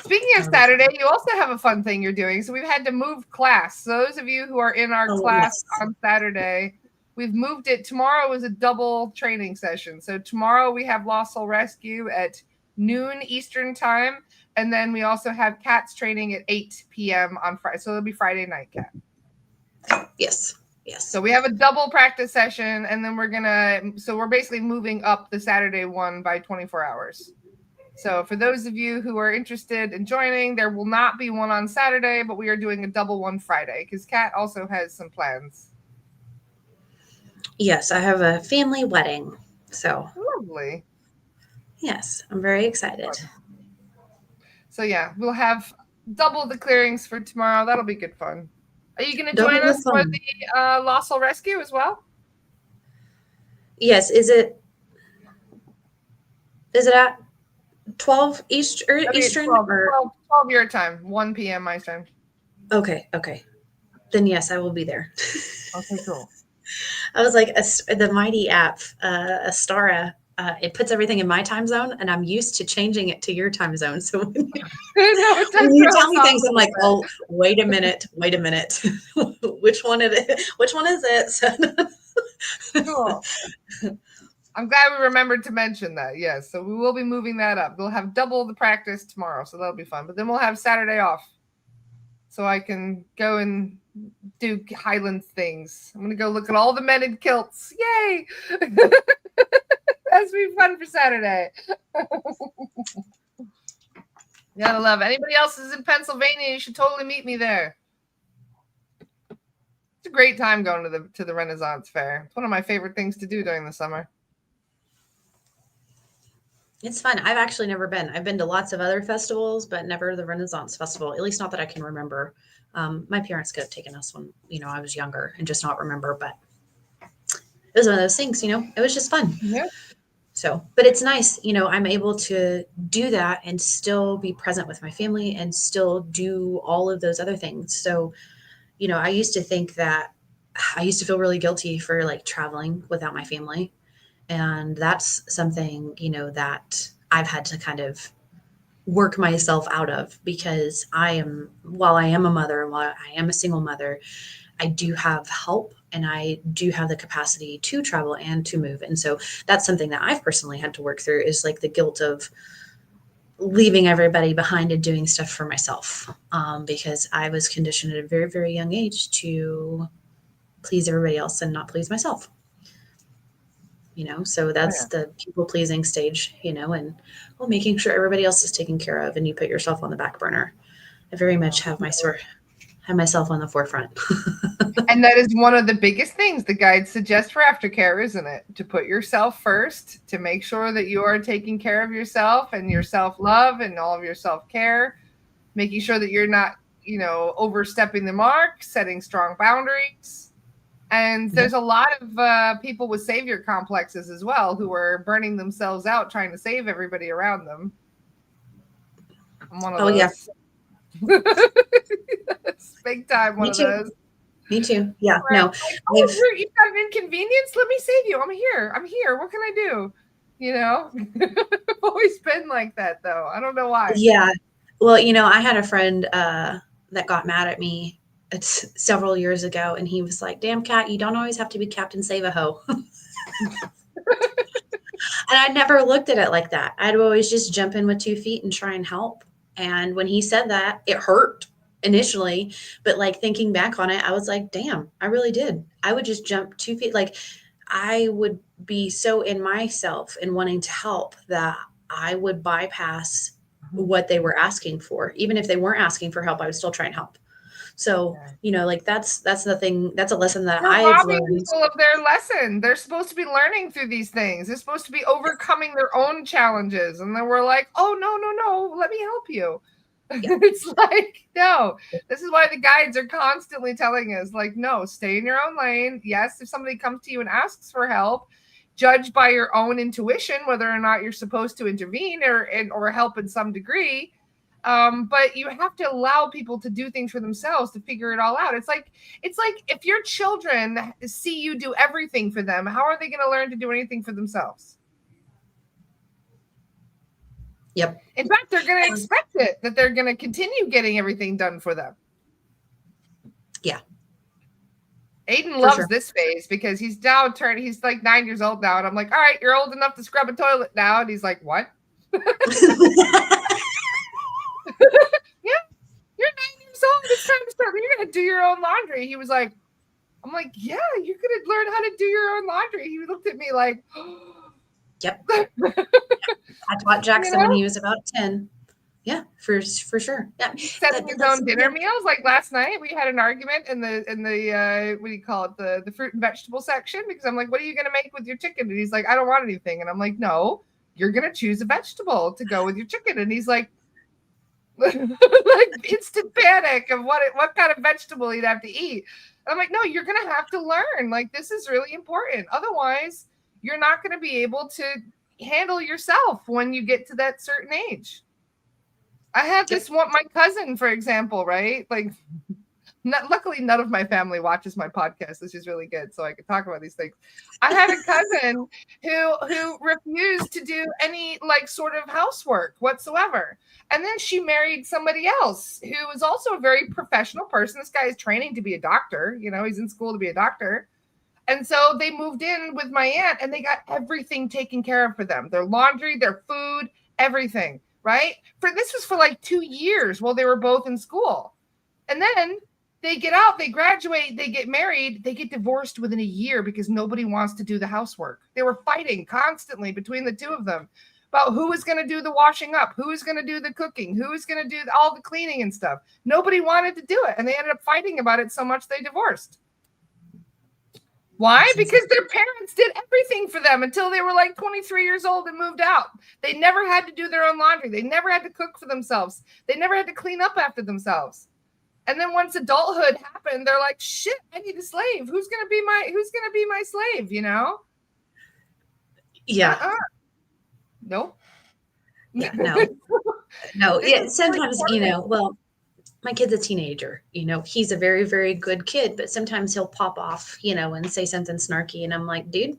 Speaking of Saturday, you also have a fun thing you're doing. So we've had to move class. So those of you who are in our class on Saturday, we've moved it. Tomorrow is a double training session. So tomorrow we have Lost Soul Rescue at noon Eastern time. And then we also have Kat's training at 8 p.m. on Friday. So it'll be Friday night, Kat. Yes. So we have a double practice session. And then we're basically moving up the Saturday one by 24 hours. So for those of you who are interested in joining, there will not be one on Saturday, but we are doing a double one Friday because Kat also has some plans. Yes, I have a family wedding. So Lovely. yes, I'm very excited. So yeah, we'll have double the clearings for tomorrow. That'll be good fun. Are you going to Double join the us for fun. the Lost Soul Rescue as well? Yes, is it at 12 Eastern 12, or 12 your time, 1 p.m. my time. okay. Then yes, I will be there. Okay, cool. I was like the mighty app, Astara. It puts everything in my time zone, and I'm used to changing it to your time zone. So when you tell me things, I'm like, oh, wait a minute. Which one is it? Which one is it? So, cool. I'm glad we remembered to mention that. Yes, so we will be moving that up. We'll have double the practice tomorrow, so that'll be fun. But then we'll have Saturday off, so I can go and do Highlands things. I'm gonna go look at all the men in kilts. Yay! That's be fun for Saturday. Gotta love it. Anybody else is in Pennsylvania, you should totally meet me there. It's a great time going to the Renaissance Fair. It's one of my favorite things to do during the summer. it's fun. I've actually never been. I've been to lots of other festivals, but never the Renaissance Festival, at least not that I can remember. My parents could have taken us when, I was younger and just not remember, but it was one of those things, it was just fun. Yeah. So, but it's nice, I'm able to do that and still be present with my family and still do all of those other things. So, I used to think that I used to feel really guilty for like traveling without my family. And that's something, that I've had to kind of work myself out of because while I am a mother, while I am a single mother, I do have help and I do have the capacity to travel and to move. And so that's something that I've personally had to work through is like the guilt of leaving everybody behind and doing stuff for myself. Because I was conditioned at a very, very young age to please everybody else and not please myself. So that's the people pleasing stage, and making sure everybody else is taken care of and you put yourself on the back burner. I very much have myself on the forefront. And that is one of the biggest things the guides suggest for aftercare, isn't it? To put yourself first, to make sure that you are taking care of yourself and your self-love and all of your self-care, making sure that you're not, overstepping the mark, setting strong boundaries. And there's a lot of people with savior complexes as well who are burning themselves out trying to save everybody around them. I'm one of those. Yeah. Big time one of those. Me too. Yeah. Right. No. Like, you've got an inconvenience. Let me save you. I'm here. What can I do? I've always been like that though. I don't know why. Yeah. Well, I had a friend that got mad at me several years ago, and he was like, "Damn, Kat, you don't always have to be Captain Save-A-Ho." And I never looked at it like that. I'd always just jump in with 2 feet and try and help. And when he said that, it hurt initially, but like thinking back on it, I was like, damn, I really did. I would just jump 2 feet. Like I would be so in myself and wanting to help that I would bypass what they were asking for. Even if they weren't asking for help, I would still try and help. So, like that's the thing. That's a lesson that I've learned. People of their lesson. They're supposed to be learning through these things. They're supposed to be overcoming their own challenges. And then we're like, oh, no, let me help you. Yeah. It's like, no, this is why the guides are constantly telling us, like, no, stay in your own lane. Yes, if somebody comes to you and asks for help, judge by your own intuition whether or not you're supposed to intervene or help in some degree. But you have to allow people to do things for themselves to figure it all out. It's like if your children see you do everything for them, how are they going to learn to do anything for themselves? Yep. In fact, they're going to expect it, that they're going to continue getting everything done for them. Yeah. Aiden loves this phase because he's like 9 years old now. And I'm like, all right, you're old enough to scrub a toilet now. And he's like, what? Yeah, you're 9 years old. It's time to start. You're going to do your own laundry. He was like, I'm like, yeah, you're going to learn how to do your own laundry. He looked at me like, oh, Yep. I taught Jackson when know? he was about 10. Yeah, for sure. Yeah. Setting his own dinner meals. Like last night, we had an argument in the what do you call it, the fruit and vegetable section, because I'm like, what are you gonna make with your chicken? And he's like, I don't want anything. And I'm like, no, you're gonna choose a vegetable to go with your chicken. And he's like, like instant panic of what kind of vegetable he'd have to eat. And I'm like, no, you're gonna have to learn. Like, this is really important. Otherwise, you're not gonna be able to handle yourself when you get to that certain age. I had this one, my cousin, for example, right? Like, luckily, none of my family watches my podcast, which is really good, so I could talk about these things. I had a cousin who refused to do any like sort of housework whatsoever, and then she married somebody else who was also a very professional person. This guy is training to be a doctor. You know, he's in school to be a doctor. And so they moved in with my aunt, and they got everything taken care of for them: their laundry, their food, everything. Right? This was for like 2 years while they were both in school. And then they get out, they graduate, they get married, they get divorced within a year because nobody wants to do the housework. They were fighting constantly between the two of them about who was going to do the washing up, who was going to do the cooking, who was going to do all the cleaning and stuff. Nobody wanted to do it. And they ended up fighting about it so much they divorced. Why? Because their parents did everything for them until they were like 23 years old and moved out. They never had to do their own laundry. They never had to cook for themselves. They never had to clean up after themselves. And then once adulthood happened, they're like, shit, I need a slave. Who's gonna be my slave, you know? Yeah. Nope. Yeah, no. No. Yeah. Sometimes, you know, well, my kid's a teenager, you know, he's a very, very good kid, but sometimes he'll pop off, you know, and say something snarky. And I'm like, dude,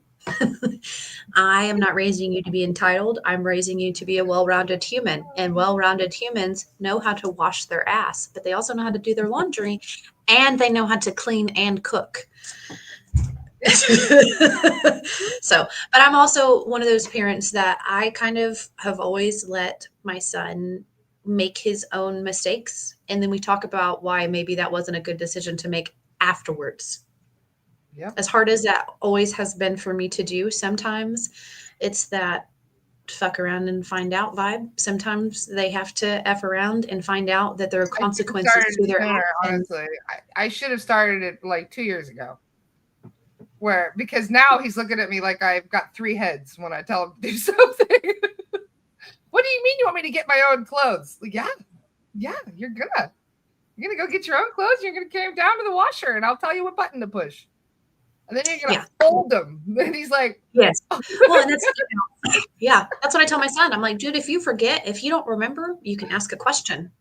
I am not raising you to be entitled. I'm raising you to be a well-rounded human, and well-rounded humans know how to wash their ass, but they also know how to do their laundry, and they know how to clean and cook. So, but I'm also one of those parents that I kind of have always let my son make his own mistakes, and then we talk about why maybe that wasn't a good decision to make afterwards. Yep. As hard as that always has been for me to do, sometimes it's that fuck around and find out vibe. Sometimes they have to F around and find out that there are consequences to their actions. Honestly, I should have started it like 2 years ago. Because now he's looking at me like I've got 3 heads when I tell him to do something. What do you mean you want me to get my own clothes? Like, yeah, you're gonna go get your own clothes. You're gonna carry them down to the washer, and I'll tell you what button to push. And then you're gonna fold them. And he's like, yes. Well, and that's that's what I tell my son. I'm like, dude, if you forget, if you don't remember, you can ask a question,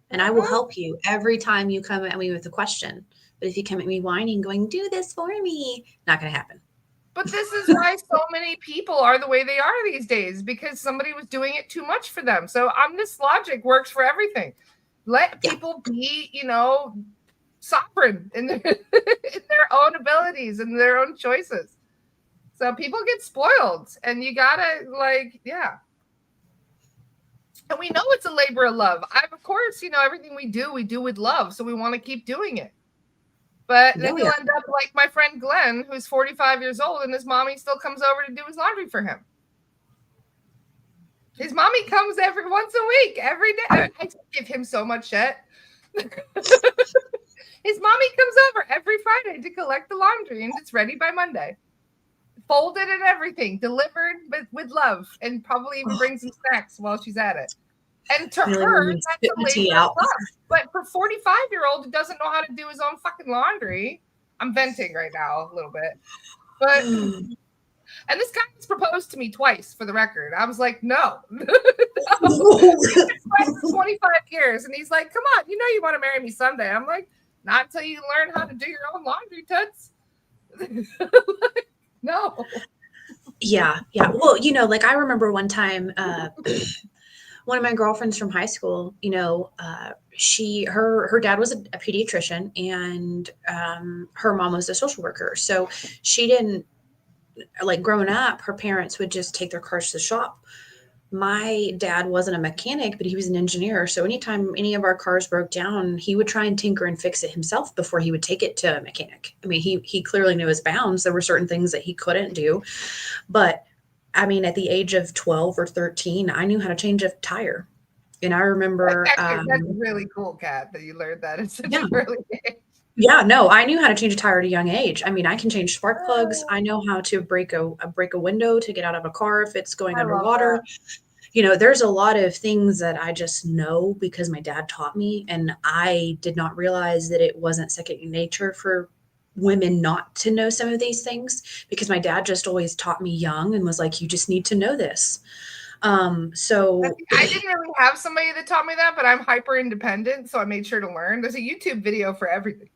and I will help you every time you come at me with a question. But if you come at me whining, going, do this for me, not gonna happen. But this is why so many people are the way they are these days, because somebody was doing it too much for them. So this logic works for everything. Let people be, you know, sovereign in their own abilities and their own choices. So people get spoiled, and you gotta and we know it's a labor of love. Of course, you know, everything we do with love. So we want to keep doing it. But then you'll end up like my friend Glenn, who's 45 years old, and his mommy still comes over to do his laundry for him. His mommy comes every once a week, every day. I give him so much shit. His mommy comes over every Friday to collect the laundry, and it's ready by Monday. Folded and everything, delivered with love, and probably even bring some snacks while she's at it. And to her, that's a labor of love. But for 45-year-old who doesn't know how to do his own fucking laundry, I'm venting right now a little bit. But and this guy has proposed to me twice, for the record. I was like, no. 25 years. And he's like, come on, you know you want to marry me someday. I'm like, not until you learn how to do your own laundry, toots. No. Yeah. Well, you know, like I remember one time, one of my girlfriends from high school, you know, her dad was a pediatrician, and her mom was a social worker. So she didn't, like, growing up, her parents would just take their cars to the shop. My dad wasn't a mechanic, but he was an engineer. So anytime any of our cars broke down, he would try and tinker and fix it himself before he would take it to a mechanic. I mean, he clearly knew his bounds. There were certain things that he couldn't do, but I mean, at the age of 12 or 13, I knew how to change a tire. And I remember, That's really cool, Kat, that you learned that at such yeah, an early age. yeah, no, I knew how to change a tire at a young age. I mean, I can change spark plugs. I know how to break a window to get out of a car if it's going I love underwater. that. You know, there's a lot of things that I just know because my dad taught me, and I did not realize that it wasn't second nature for women not to know some of these things because my dad just always taught me young and was like, you just need to know this. So I didn't really have somebody that taught me that, but I'm hyper independent, so I made sure to learn. There's a YouTube video for everything.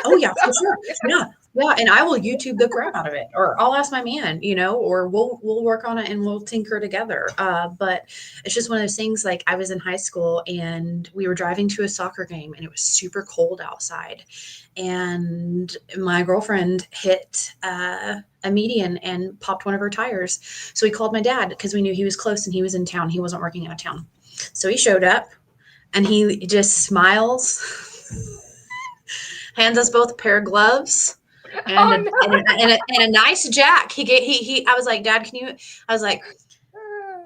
oh yeah, for sure. Yeah. Yeah. And I will YouTube the crap out of it. Or I'll ask my man, you know, or we'll work on it and we'll tinker together. But it's just one of those things like I was in high school and we were driving to a soccer game and it was super cold outside. And my girlfriend hit a median and popped one of her tires. So we called my dad because we knew he was close and he was in town. He wasn't working out of town. So he showed up and he just smiles, hands us both a pair of gloves and, and a nice jack. I was like, Dad, can you, I was like,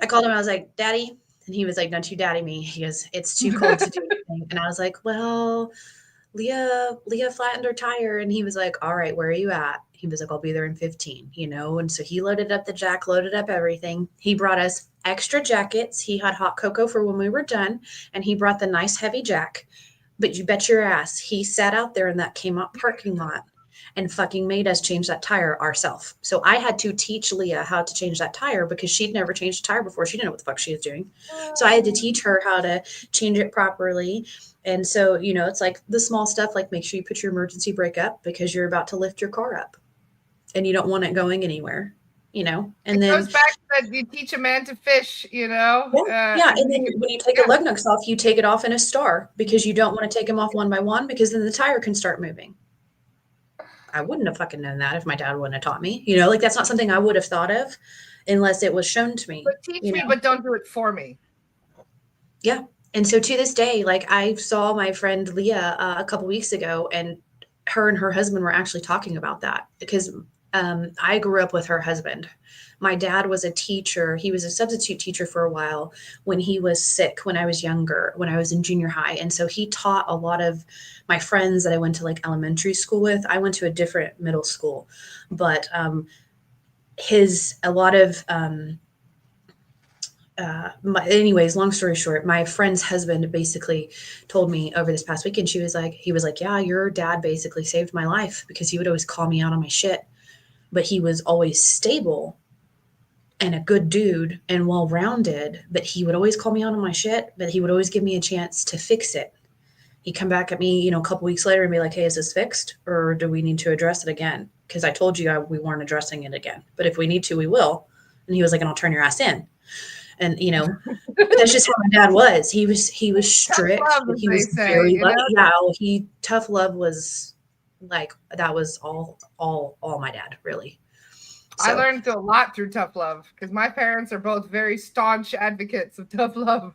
I called him, I was like, Daddy. And he was like, don't you daddy me. He goes, it's too cold to do anything. And I was like, well, Leah flattened her tire. And he was like, all right, where are you at? He was like, I'll be there in 15, you know? And so he loaded up the jack, loaded up everything. He brought us extra jackets. He had hot cocoa for when we were done. And he brought the nice heavy jack. But you bet your ass, he sat out there in that came out parking lot and fucking made us change that tire ourselves. So I had to teach Leah how to change that tire because she'd never changed a tire before. She didn't know what the fuck she was doing. So I had to teach her how to change it properly. And so, you know, it's like the small stuff, like make sure you put your emergency brake up because you're about to lift your car up and you don't want it going anywhere, you know? And it then goes back to that you teach a man to fish, you know? Yeah. And then when you take the lug nuts off, you take it off in a star because you don't want to take them off one by one because then the tire can start moving. I wouldn't have fucking known that if my dad wouldn't have taught me. You know, like that's not something I would have thought of unless it was shown to me. But teach me, but don't do it for me. Yeah. And so to this day, like I saw my friend Leah a couple weeks ago, and her and her husband were actually talking about that because I grew up with her husband. My dad was a teacher. He was a substitute teacher for a while when he was sick when I was younger, when I was in junior high. And so he taught a lot of my friends that I went to like elementary school with. I went to a different middle school, but anyways, long story short, my friend's husband basically told me over this past weekend, he was like, yeah, your dad basically saved my life because he would always call me out on my shit, but he was always stable and a good dude and well-rounded, but he would always call me out on my shit, but he would always give me a chance to fix it. He'd come back at me, you know, a couple weeks later and be like, hey, is this fixed or do we need to address it again? Because I told you we weren't addressing it again, but if we need to, we will. And he was like, and I'll turn your ass in. And, you know, that's just how my dad was. He was strict. Tough love, He was very tough love was like, that was all my dad, really. So. I learned a lot through tough love because my parents are both very staunch advocates of tough love.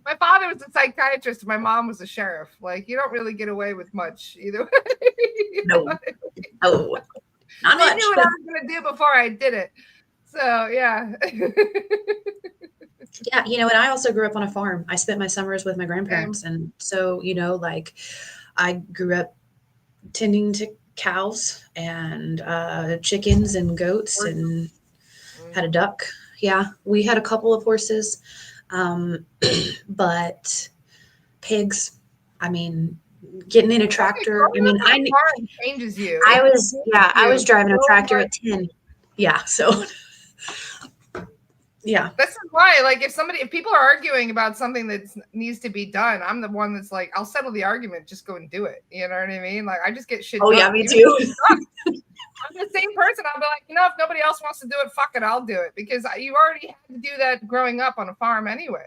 My father was a psychiatrist and my mom was a sheriff. Like, you don't really get away with much either way. No, not much. I knew what I was going to do before I did it. So, yeah. Yeah, you know, and I also grew up on a farm. I spent my summers with my grandparents. And so, you know, like I grew up tending to cows and chickens and goats and had a duck. Yeah, we had a couple of horses, but pigs, I mean, getting in a tractor. I mean, changes you. I was driving a tractor at 10. Yeah, so yeah. This is why, like, if people are arguing about something that needs to be done, I'm the one that's like, I'll settle the argument, just go and do it. You know what I mean? Like, I just get shit done. Yeah, me too. I'm the same person. I'll be like, you know, if nobody else wants to do it, fuck it, I'll do it. Because you already had to do that growing up on a farm anyway.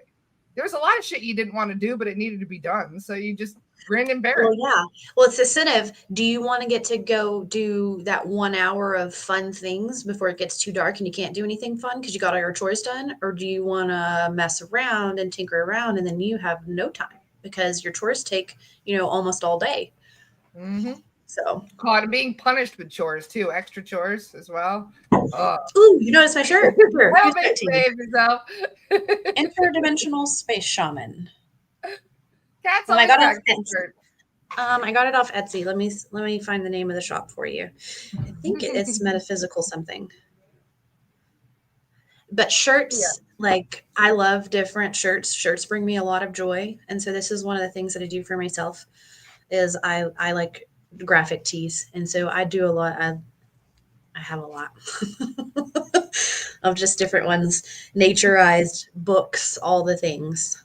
There was a lot of shit you didn't want to do, but it needed to be done. So you just grin and bear it. Well, yeah. Well, it's incentive. Do you want to get to go do that 1 hour of fun things before it gets too dark and you can't do anything fun because you got all your chores done? Or do you want to mess around and tinker around and then you have no time because your chores take, you know, almost all day? Mm-hmm. So, being punished with chores too, extra chores as well. ooh, you notice my shirt? Here, Well, here's that to you. behave yourself. Interdimensional space shaman. Cats When I always got got it, good shirts. I got it off Etsy. Let me find the name of the shop for you. I think it's metaphysical something. But shirts, like I love different shirts. Shirts bring me a lot of joy, and so this is one of the things that I do for myself. Is I like graphic tees, and so I do a lot. I have a lot of just different ones, naturized books, all the things.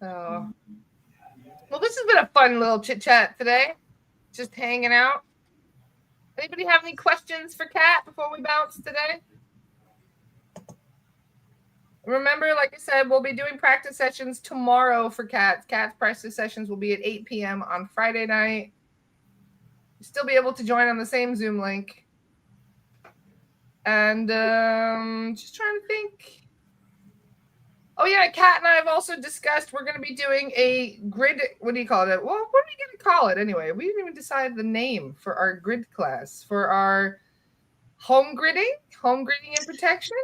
Oh. Well, this has been a fun little chit chat today. Just hanging out. Anybody have any questions for Kat before we bounce today? Remember, like I said, we'll be doing practice sessions tomorrow for Kat. Kat's practice sessions will be at 8 p.m. on Friday night. You'll still be able to join on the same Zoom link. And just trying to think. Oh, yeah, Kat and I have also discussed we're going to be doing a grid. What do you call it? Well, what are we going to call it anyway? We didn't even decide the name for our grid class, for our home gridding and protection.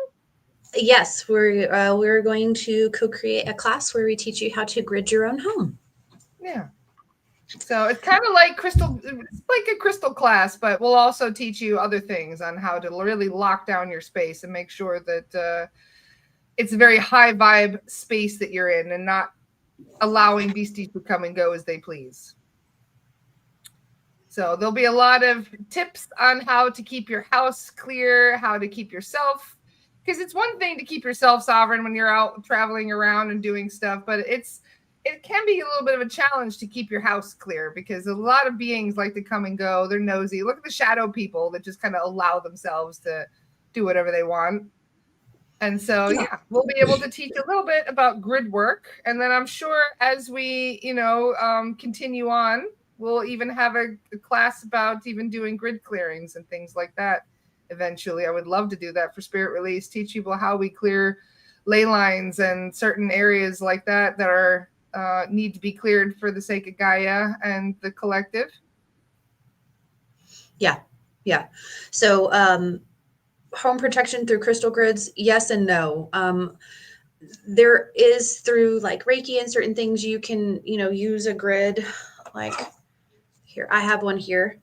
Yes, we're going to co-create a class where we teach you how to grid your own home. Yeah. So it's kind of like it's like a crystal class, but we'll also teach you other things on how to really lock down your space and make sure that it's a very high vibe space that you're in and not allowing beasties to come and go as they please. So there'll be a lot of tips on how to keep your house clear, how to keep yourself, because it's one thing to keep yourself sovereign when you're out traveling around and doing stuff, but it can be a little bit of a challenge to keep your house clear because a lot of beings like to come and go. They're nosy. Look at the shadow people that just kind of allow themselves to do whatever they want. And so, yeah, we'll be able to teach a little bit about grid work. And then I'm sure as we, continue on, we'll even have a class about even doing grid clearings and things like that. Eventually, I would love to do that for Spirit Release, teach people how we clear ley lines and certain areas like that are need to be cleared for the sake of Gaia and the collective. Yeah. So, home protection through crystal grids, yes and no. There is through like Reiki and certain things you can, use a grid. Like here, I have one here.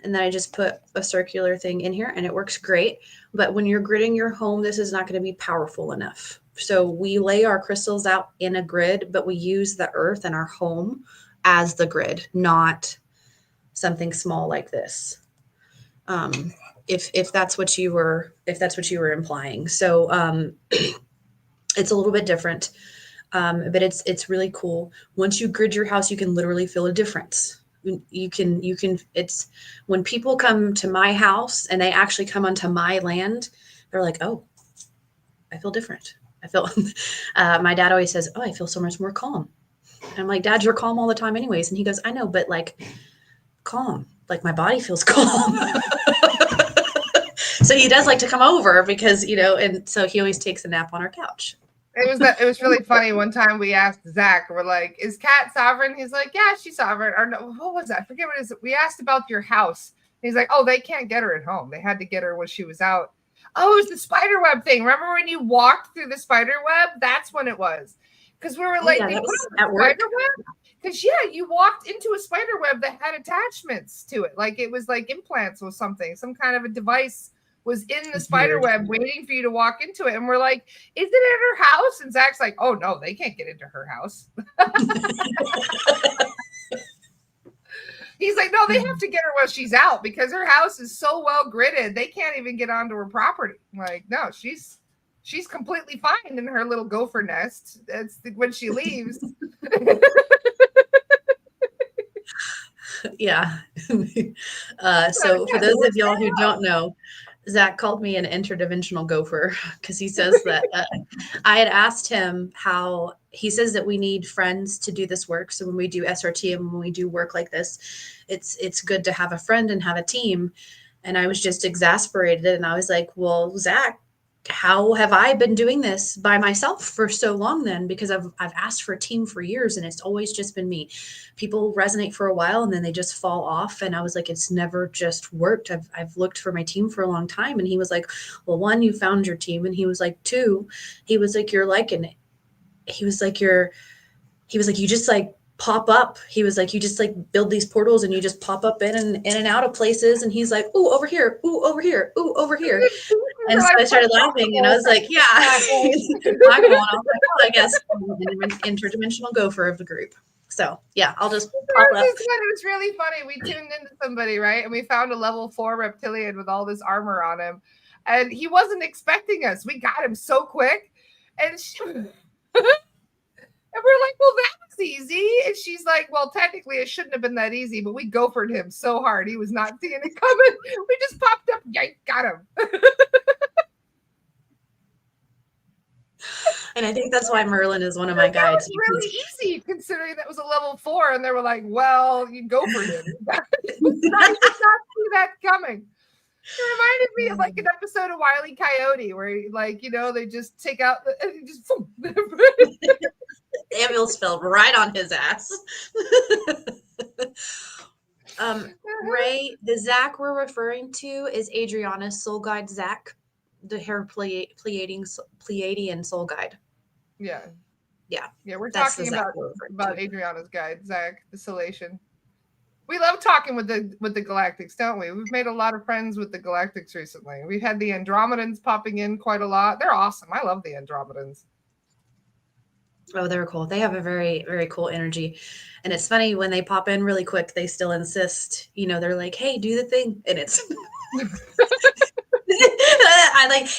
And then I just put a circular thing in here and it works great. But when you're gridding your home, this is not going to be powerful enough. So we lay our crystals out in a grid, but we use the earth and our home as the grid, not something small like this. If that's what you were implying. So it's a little bit different. But it's really cool. Once you grid your house, you can literally feel a difference. You can it's when people come to my house and they actually come onto my land, they're like, oh, I feel different. I feel my dad always says, oh, I feel so much more calm. And I'm like, Dad, you're calm all the time anyways. And he goes, I know, but like calm, like my body feels calm. So he does like to come over because, and so he always takes a nap on our couch. It was really funny. One time we asked Zach, we're like, is Kat sovereign? He's like, yeah, she's sovereign. Or no, what was that? I forget what it is. We asked about your house. He's like, oh, they can't get her at home. They had to get her when she was out. Oh, it was the spider web thing. Remember when you walked through the spider web? That's when it was. Because we were like, yeah, they put was on at work. Spider web? Because, yeah, you walked into a spider web that had attachments to it. Like it was like implants or something. Some kind of a device was in the spider web waiting for you to walk into it. And we're like, is it in her house? And Zach's like, oh, no, they can't get into her house. He's like, no, they have to get her while she's out because her house is so well gridded. They can't even get onto her property. I'm like, no, she's completely fine in her little gopher nest. That's when she leaves. Yeah. So for those of y'all who don't know, Zach called me an interdimensional gopher because he says that I had asked him how he says that we need friends to do this work. So when we do SRT and when we do work like this, it's good to have a friend and have a team. And I was just exasperated. And I was like, well, Zach, how have I been doing this by myself for so long then? Because I've asked for a team for years and it's always just been me. People resonate for a while and then they just fall off. And I was like, it's never just worked. I've looked for my team for a long time. And he was like, well, one, you found your team. And he was like, two, he was like, you're liking it. He was like, you just like pop up. He was like, you just like build these portals and you just pop up in and out of places. And he's like, ooh, over here, ooh, over here, ooh, over here. And so I started laughing and I was like, yeah. I was like, oh, I guess I'm an interdimensional gopher of the group. So yeah, I'll just pop up. It was really funny. We tuned into somebody, right? And we found a level 4 reptilian with all this armor on him. And he wasn't expecting us. We got him so quick. And and we're like, well, that was easy. And she's like, well, technically it shouldn't have been that easy, but we gophered him so hard. He was not seeing it coming. We just popped up. Yank, got him. And I think that's why Merlin is one of my guides. It was really easy considering that was a level 4. And they were like, well, you gophered him. I did not see that coming. It reminded me of like an episode of Wile E. Coyote where like, you know, they just take out and just the ambulance fell right on his ass. Ray, the Zach we're referring to is Adriana's soul guide, Zach, the hair Pleiadian soul guide. Yeah. Yeah, we're talking about Adriana's guide, Zach, the Solation. We love talking with the Galactics, don't we? We've made a lot of friends with the Galactics recently. We've had the Andromedans popping in quite a lot. They're awesome. I love the Andromedans. Oh, they're cool. They have a very, very cool energy. And it's funny when they pop in really quick, they still insist, you know, they're like, hey, do the thing. And it's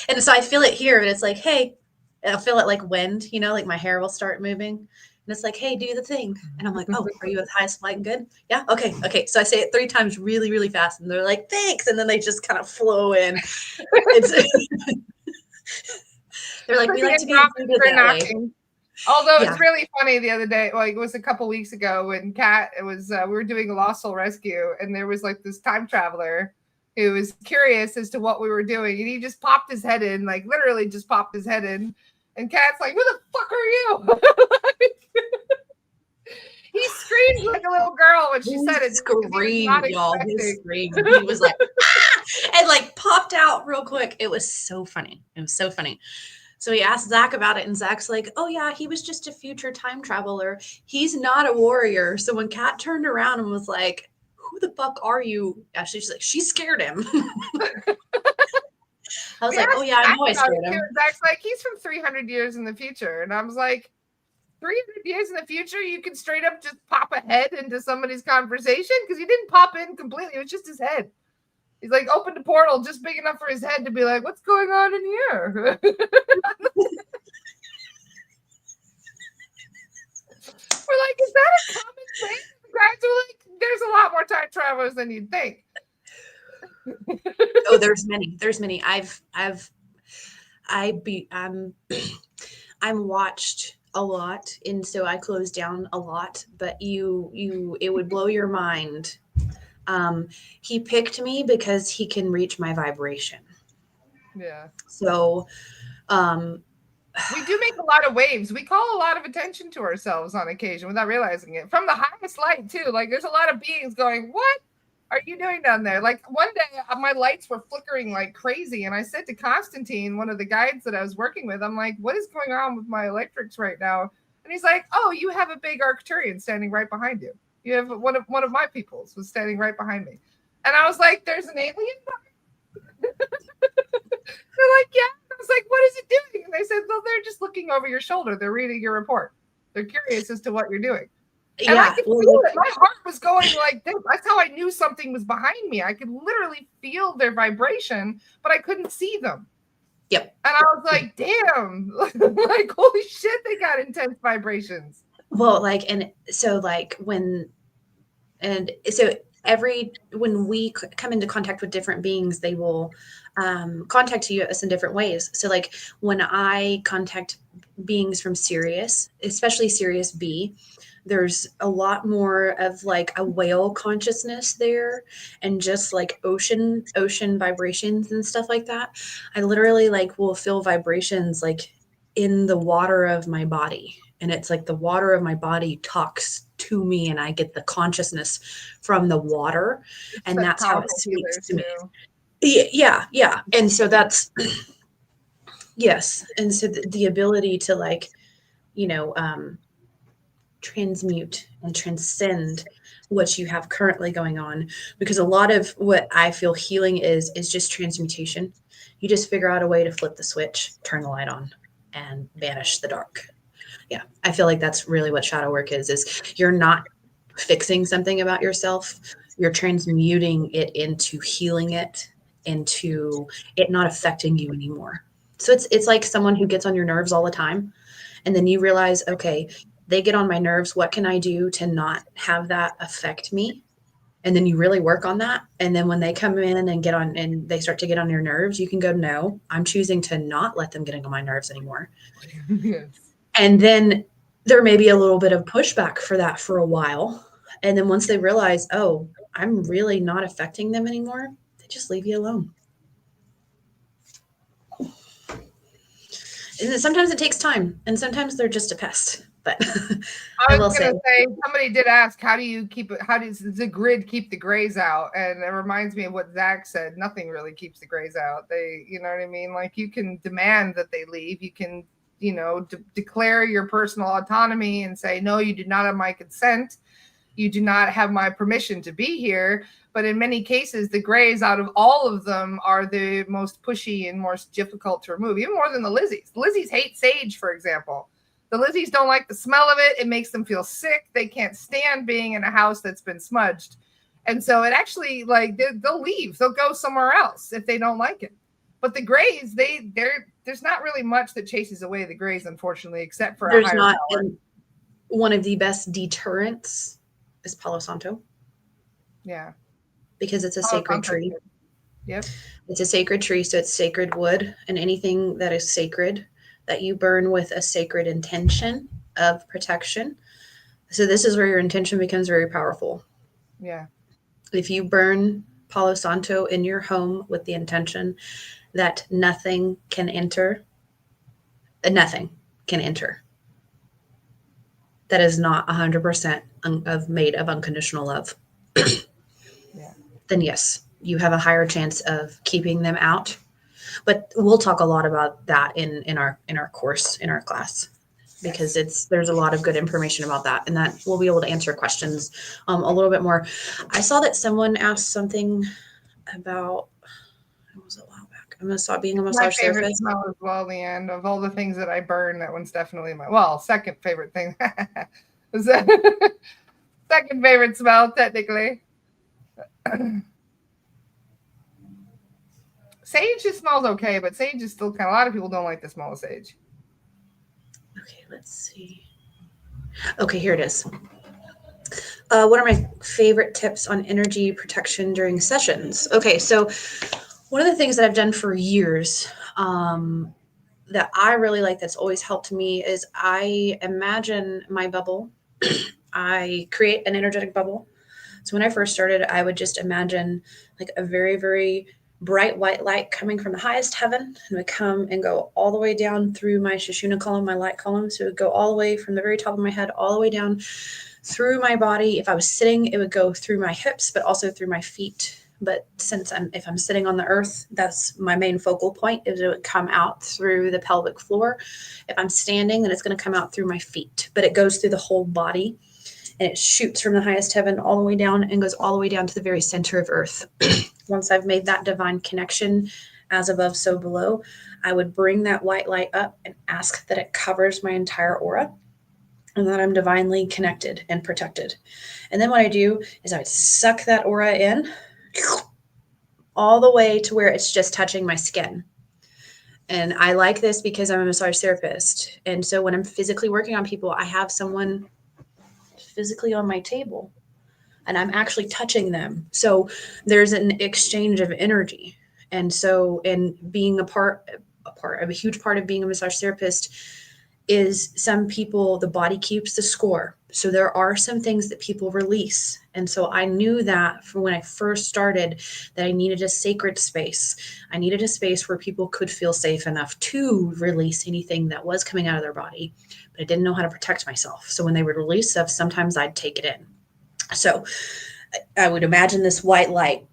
and so I feel it here and it's like, hey, I'll feel it like wind, you know, like my hair will start moving. And it's like, hey, do the thing. And I'm like, oh, are you at the highest flight and good? Yeah. Okay. So I say it 3 times really, really fast. And they're like, thanks. And then they just kind of flow in. They're like, we like to be included that way. Although it's really funny the other day, like it was a couple weeks ago when we were doing a lost soul rescue and there was like this time traveler who was curious as to what we were doing. And he just popped his head in, like literally just popped his head in. And Kat's like, who the fuck are you? He screamed like a little girl when she said it. Screamed, y'all. He screamed. He was like, ah! And like popped out real quick. It was so funny. So he asked Zach about it, and Zach's like, oh, yeah, he was just a future time traveler. He's not a warrior. So when Kat turned around and was like, who the fuck are you? Actually, she's like, she scared him. I was like, oh, yeah, I know I scared him. Zach's like, he's from 300 years in the future. And I was like, 300 years in the future, you can straight up just pop a head into somebody's conversation? Because he didn't pop in completely. It was just his head. He's like, opened a portal just big enough for his head to be like, what's going on in here? We're like, is that a common thing? The guys are like, there's a lot more time travelers than you'd think. Oh, there's many. I'm watched a lot, and so I close down a lot, but it would blow your mind. He picked me because he can reach my vibration. Yeah. So, we do make a lot of waves. We call a lot of attention to ourselves on occasion without realizing it. From the highest light too. Like there's a lot of beings going, what are you doing down there? Like one day my lights were flickering like crazy. And I said to Constantine, one of the guides that I was working with, I'm like, what is going on with my electrics right now? And he's like, oh, you have a big Arcturian standing right behind you. You have one of my peoples was standing right behind me. And I was like, there's an alien? They're like, yeah. I was like, what is it doing? And they said, well, they're just looking over your shoulder. They're reading your report. They're curious as to what you're doing. And I could feel it. My heart was going like this. That's how I knew something was behind me. I could literally feel their vibration, but I couldn't see them. Yep. And I was like, damn, like, holy shit, they got intense vibrations. Well, when we come into contact with different beings, they will contact us in different ways. So like when I contact beings from Sirius, especially Sirius B, There's a lot more of like a whale consciousness there, and just like ocean vibrations and stuff like that. I literally like will feel vibrations like in the water of my body, and it's like the water of my body talks to me, and I get the consciousness from the water, It's and such that's how it powerful speaks healers to me. too. Yeah. And so that's yes. And so the ability to like, you know, transmute and transcend what you have currently going on, because a lot of what I feel healing is just transmutation. You just figure out a way to flip the switch, turn the light on, and banish the dark. Yeah, I feel like that's really what shadow work is you're not fixing something about yourself, you're transmuting it into healing it, into it not affecting you anymore. So it's like someone who gets on your nerves all the time, and then you realize, okay, they get on my nerves, what can I do to not have that affect me? And then you really work on that, and then when they come in and get on and they start to get on your nerves, you can go, no, I'm choosing to not let them get on my nerves anymore. Yes. And then there may be a little bit of pushback for that for a while, and then once they realize, oh, I'm really not affecting them anymore, they just leave you alone. And then sometimes it takes time, and sometimes they're just a pest. But I I was will say, gonna say, somebody did ask, how do you keep it? How does the grid keep the grays out? And it reminds me of what Zach said. Nothing really keeps the grays out. They, you know what I mean? Like, you can demand that they leave. You can, you know, declare your personal autonomy and say, no, you do not have my consent. You do not have my permission to be here. But in many cases, the grays out of all of them are the most pushy and most difficult to remove, even more than the Lizzies. The Lizzies hate sage, for example. The Lizzies don't like the smell of it. It makes them feel sick. They can't stand being in a house that's been smudged. And so it actually, like, they'll leave. They'll go somewhere else if they don't like it. But the grays, there's not really much that chases away the grays, unfortunately, except for a there's higher not power. one of the best deterrents is Palo Santo, Yeah. because it's a Palo sacred Santo's tree. good. Yep. It's a sacred tree, so it's sacred wood, and anything that is sacred that you burn with a sacred intention of protection. So this is where your intention becomes very powerful. Yeah. If you burn Palo Santo in your home with the intention that nothing can enter, nothing can enter. That is not 100% of made of unconditional love. Yeah. Then yes, you have a higher chance of keeping them out. But we'll talk a lot about that in our course, in our class, because there's a lot of good information about that, and that we'll be able to answer questions a little bit more. I saw that someone asked something about, it was a while back. I'm gonna stop being a massage My favorite therapist. smell as well, the end of all the things that I burn. That one's definitely second favorite thing. Second favorite smell, technically. Sage just smells okay, but sage is still kind of, a lot of people don't like the smell of sage. Okay, let's see. Okay, here it is. What are my favorite tips on energy protection during sessions? Okay, so one of the things that I've done for years, that I really like, that's always helped me, is I imagine my bubble. I create an energetic bubble. So when I first started, I would just imagine like a very, very bright white light coming from the highest heaven, and would come and go all the way down through my Shoshuna column, my light column. So it would go all the way from the very top of my head, all the way down through my body. If I was sitting, it would go through my hips, but also through my feet. But if I'm sitting on the earth, that's my main focal point, is it would come out through the pelvic floor. If I'm standing, then it's going to come out through my feet, but it goes through the whole body, and it shoots from the highest heaven all the way down and goes all the way down to the very center of earth. Once I've made that divine connection, as above, so below, I would bring that white light up and ask that it covers my entire aura, and that I'm divinely connected and protected. And then what I do is I suck that aura in all the way to where it's just touching my skin. And I like this because I'm a massage therapist. And so when I'm physically working on people, I have someone physically on my table, and I'm actually touching them. So there's an exchange of energy. And so, and being a huge part of being a massage therapist is some people, the body keeps the score. So there are some things that people release. And so I knew that from when I first started, that I needed a sacred space. I needed a space where people could feel safe enough to release anything that was coming out of their body. But I didn't know how to protect myself. So when they would release stuff, sometimes I'd take it in. So I would imagine this white light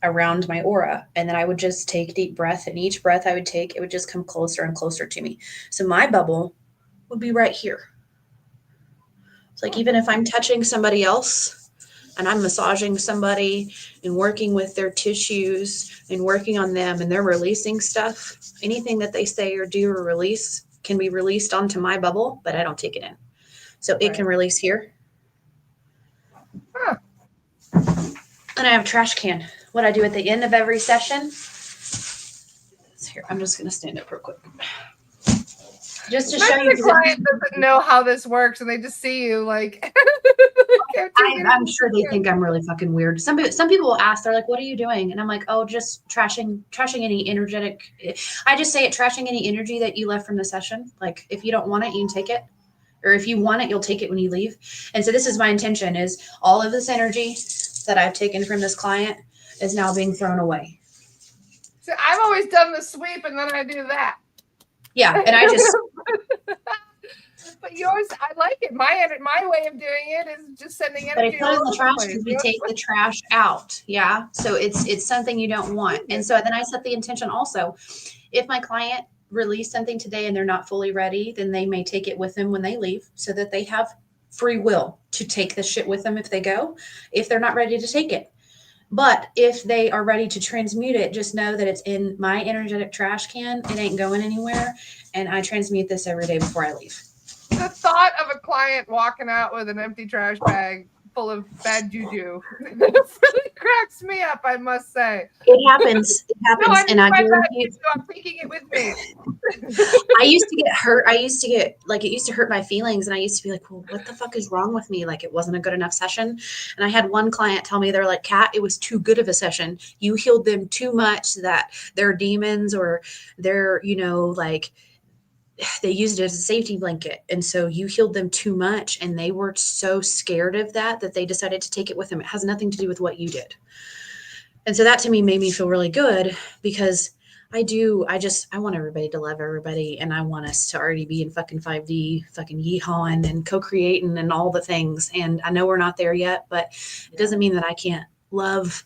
around my aura, and then I would just take a deep breath, and each breath I would take, it would just come closer and closer to me. So my bubble would be right here. It's like, even if I'm touching somebody else and I'm massaging somebody and working with their tissues and working on them, and they're releasing stuff, anything that they say or do or release can be released onto my bubble, but I don't take it in. So it can release here. Huh. And I have a trash can. What I do at the end of every session, here, I'm just going to stand up real quick. Just to show you. The client doesn't know how this works, and they just see you like. I'm sure they think I'm really fucking weird. Some people will ask, they're like, "What are you doing?" And I'm like, "Oh, just trashing any energetic." I just say it, trashing any energy that you left from the session. Like, if you don't want it, you can take it, or if you want it, you'll take it when you leave. And so this is my intention: is all of this energy that I've taken from this client is now being thrown away. So I've always done the sweep, and then I do that. Yeah, and I just. But yours, I like it. My way of doing it is just sending energy. But I put it in the trash because we take the trash out. Yeah, so it's something you don't want. And so then I set the intention also. If my client released something today and they're not fully ready, then they may take it with them when they leave, so that they have free will to take the shit with them if they go, if they're not ready to take it. But if they are ready to transmute it, just know that it's in my energetic trash can. It ain't going anywhere. And I transmute this every day before I leave. The thought of a client walking out with an empty trash bag full of bad juju really cracks me up, I must say. It happens. It happens. No, and I guarantee you, I'm taking it with me. I used to get hurt. I used to get, like, it used to hurt my feelings. And I used to be like, well, what the fuck is wrong with me? Like, it wasn't a good enough session. And I had one client tell me, they're like, Kat, it was too good of a session. You healed them too much that their demons or their, like, they used it as a safety blanket. And so you healed them too much. And they were so scared of that they decided to take it with them. It has nothing to do with what you did. And so that to me made me feel really good, because I want everybody to love everybody. And I want us to already be in fucking 5D, fucking yeehawing and co-creating and all the things. And I know we're not there yet, but it doesn't mean that I can't love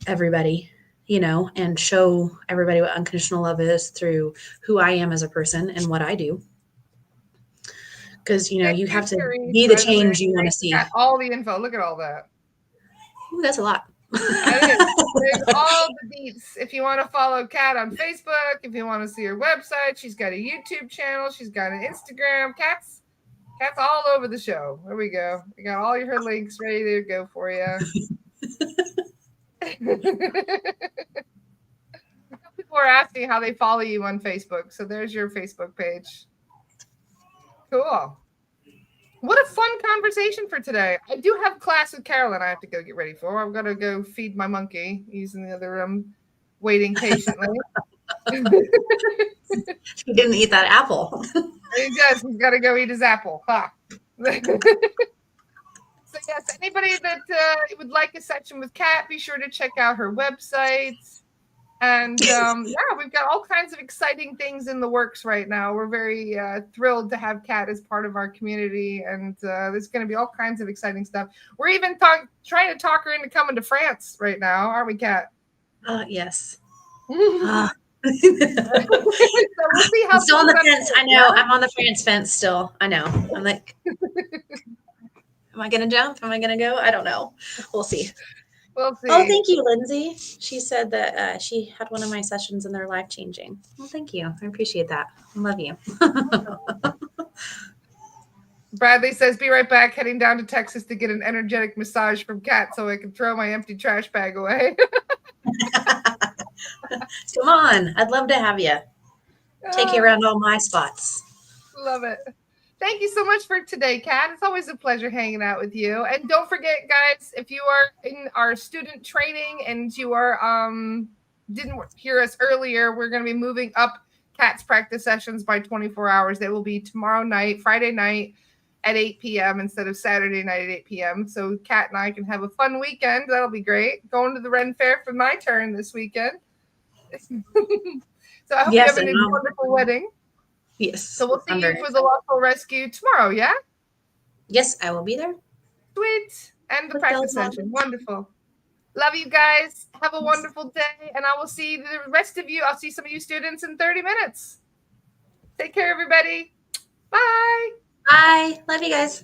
everybody, and show everybody what unconditional love is through who I am as a person and what I do. Because, you have to be the change you want to see. Got all the info. Look at all that. Ooh, that's a lot. There's all the deets. If you want to follow Kat on Facebook, if you want to see her website, she's got a YouTube channel. She's got an Instagram. Kat's all over the show. There we go. We got all her links ready to go for you. People are asking how they follow you on Facebook. So there's your Facebook page. Cool. What a fun conversation for today. I do have class with Carolyn I have to go get ready for. I'm going to go feed my monkey. He's in the other room waiting patiently. He didn't eat that apple. He does. He's got to go eat his apple. Ha. So yes, anybody that would like a session with Kat, be sure to check out her website. And we've got all kinds of exciting things in the works right now. We're very thrilled to have Kat as part of our community, and there's going to be all kinds of exciting stuff. We're even trying to talk her into coming to France right now, aren't we, Kat? Yes. So we'll see how. I'm still on the fence. I know. I'm on the France fence still. I know. I'm like, am I going to jump? Am I going to go? I don't know. We'll see. We'll see. Oh, thank you, Lindsay. She said that she had one of my sessions and they're life-changing. Well, thank you. I appreciate that. I love you. Bradley says, be right back, heading down to Texas to get an energetic massage from Kat so I can throw my empty trash bag away. Come on. I'd love to have you. Take you around all my spots. Love it. Thank you so much for today, Kat. It's always a pleasure hanging out with you. And don't forget, guys, if you are in our student training and you are didn't hear us earlier, we're going to be moving up Kat's practice sessions by 24 hours. They will be tomorrow night, Friday night at 8 p.m. instead of Saturday night at 8 p.m. So Kat and I can have a fun weekend. That'll be great. Going to the Ren Fair for my turn this weekend. So I hope you have a wonderful wedding. Yes. So we'll see you for the Lawful Rescue tomorrow, yeah? Yes, I will be there. Sweet. And the practice session. Wonderful. Love you guys. Have a wonderful day. And I will see the rest of you. I'll see some of you students in 30 minutes. Take care, everybody. Bye. Bye. Love you guys.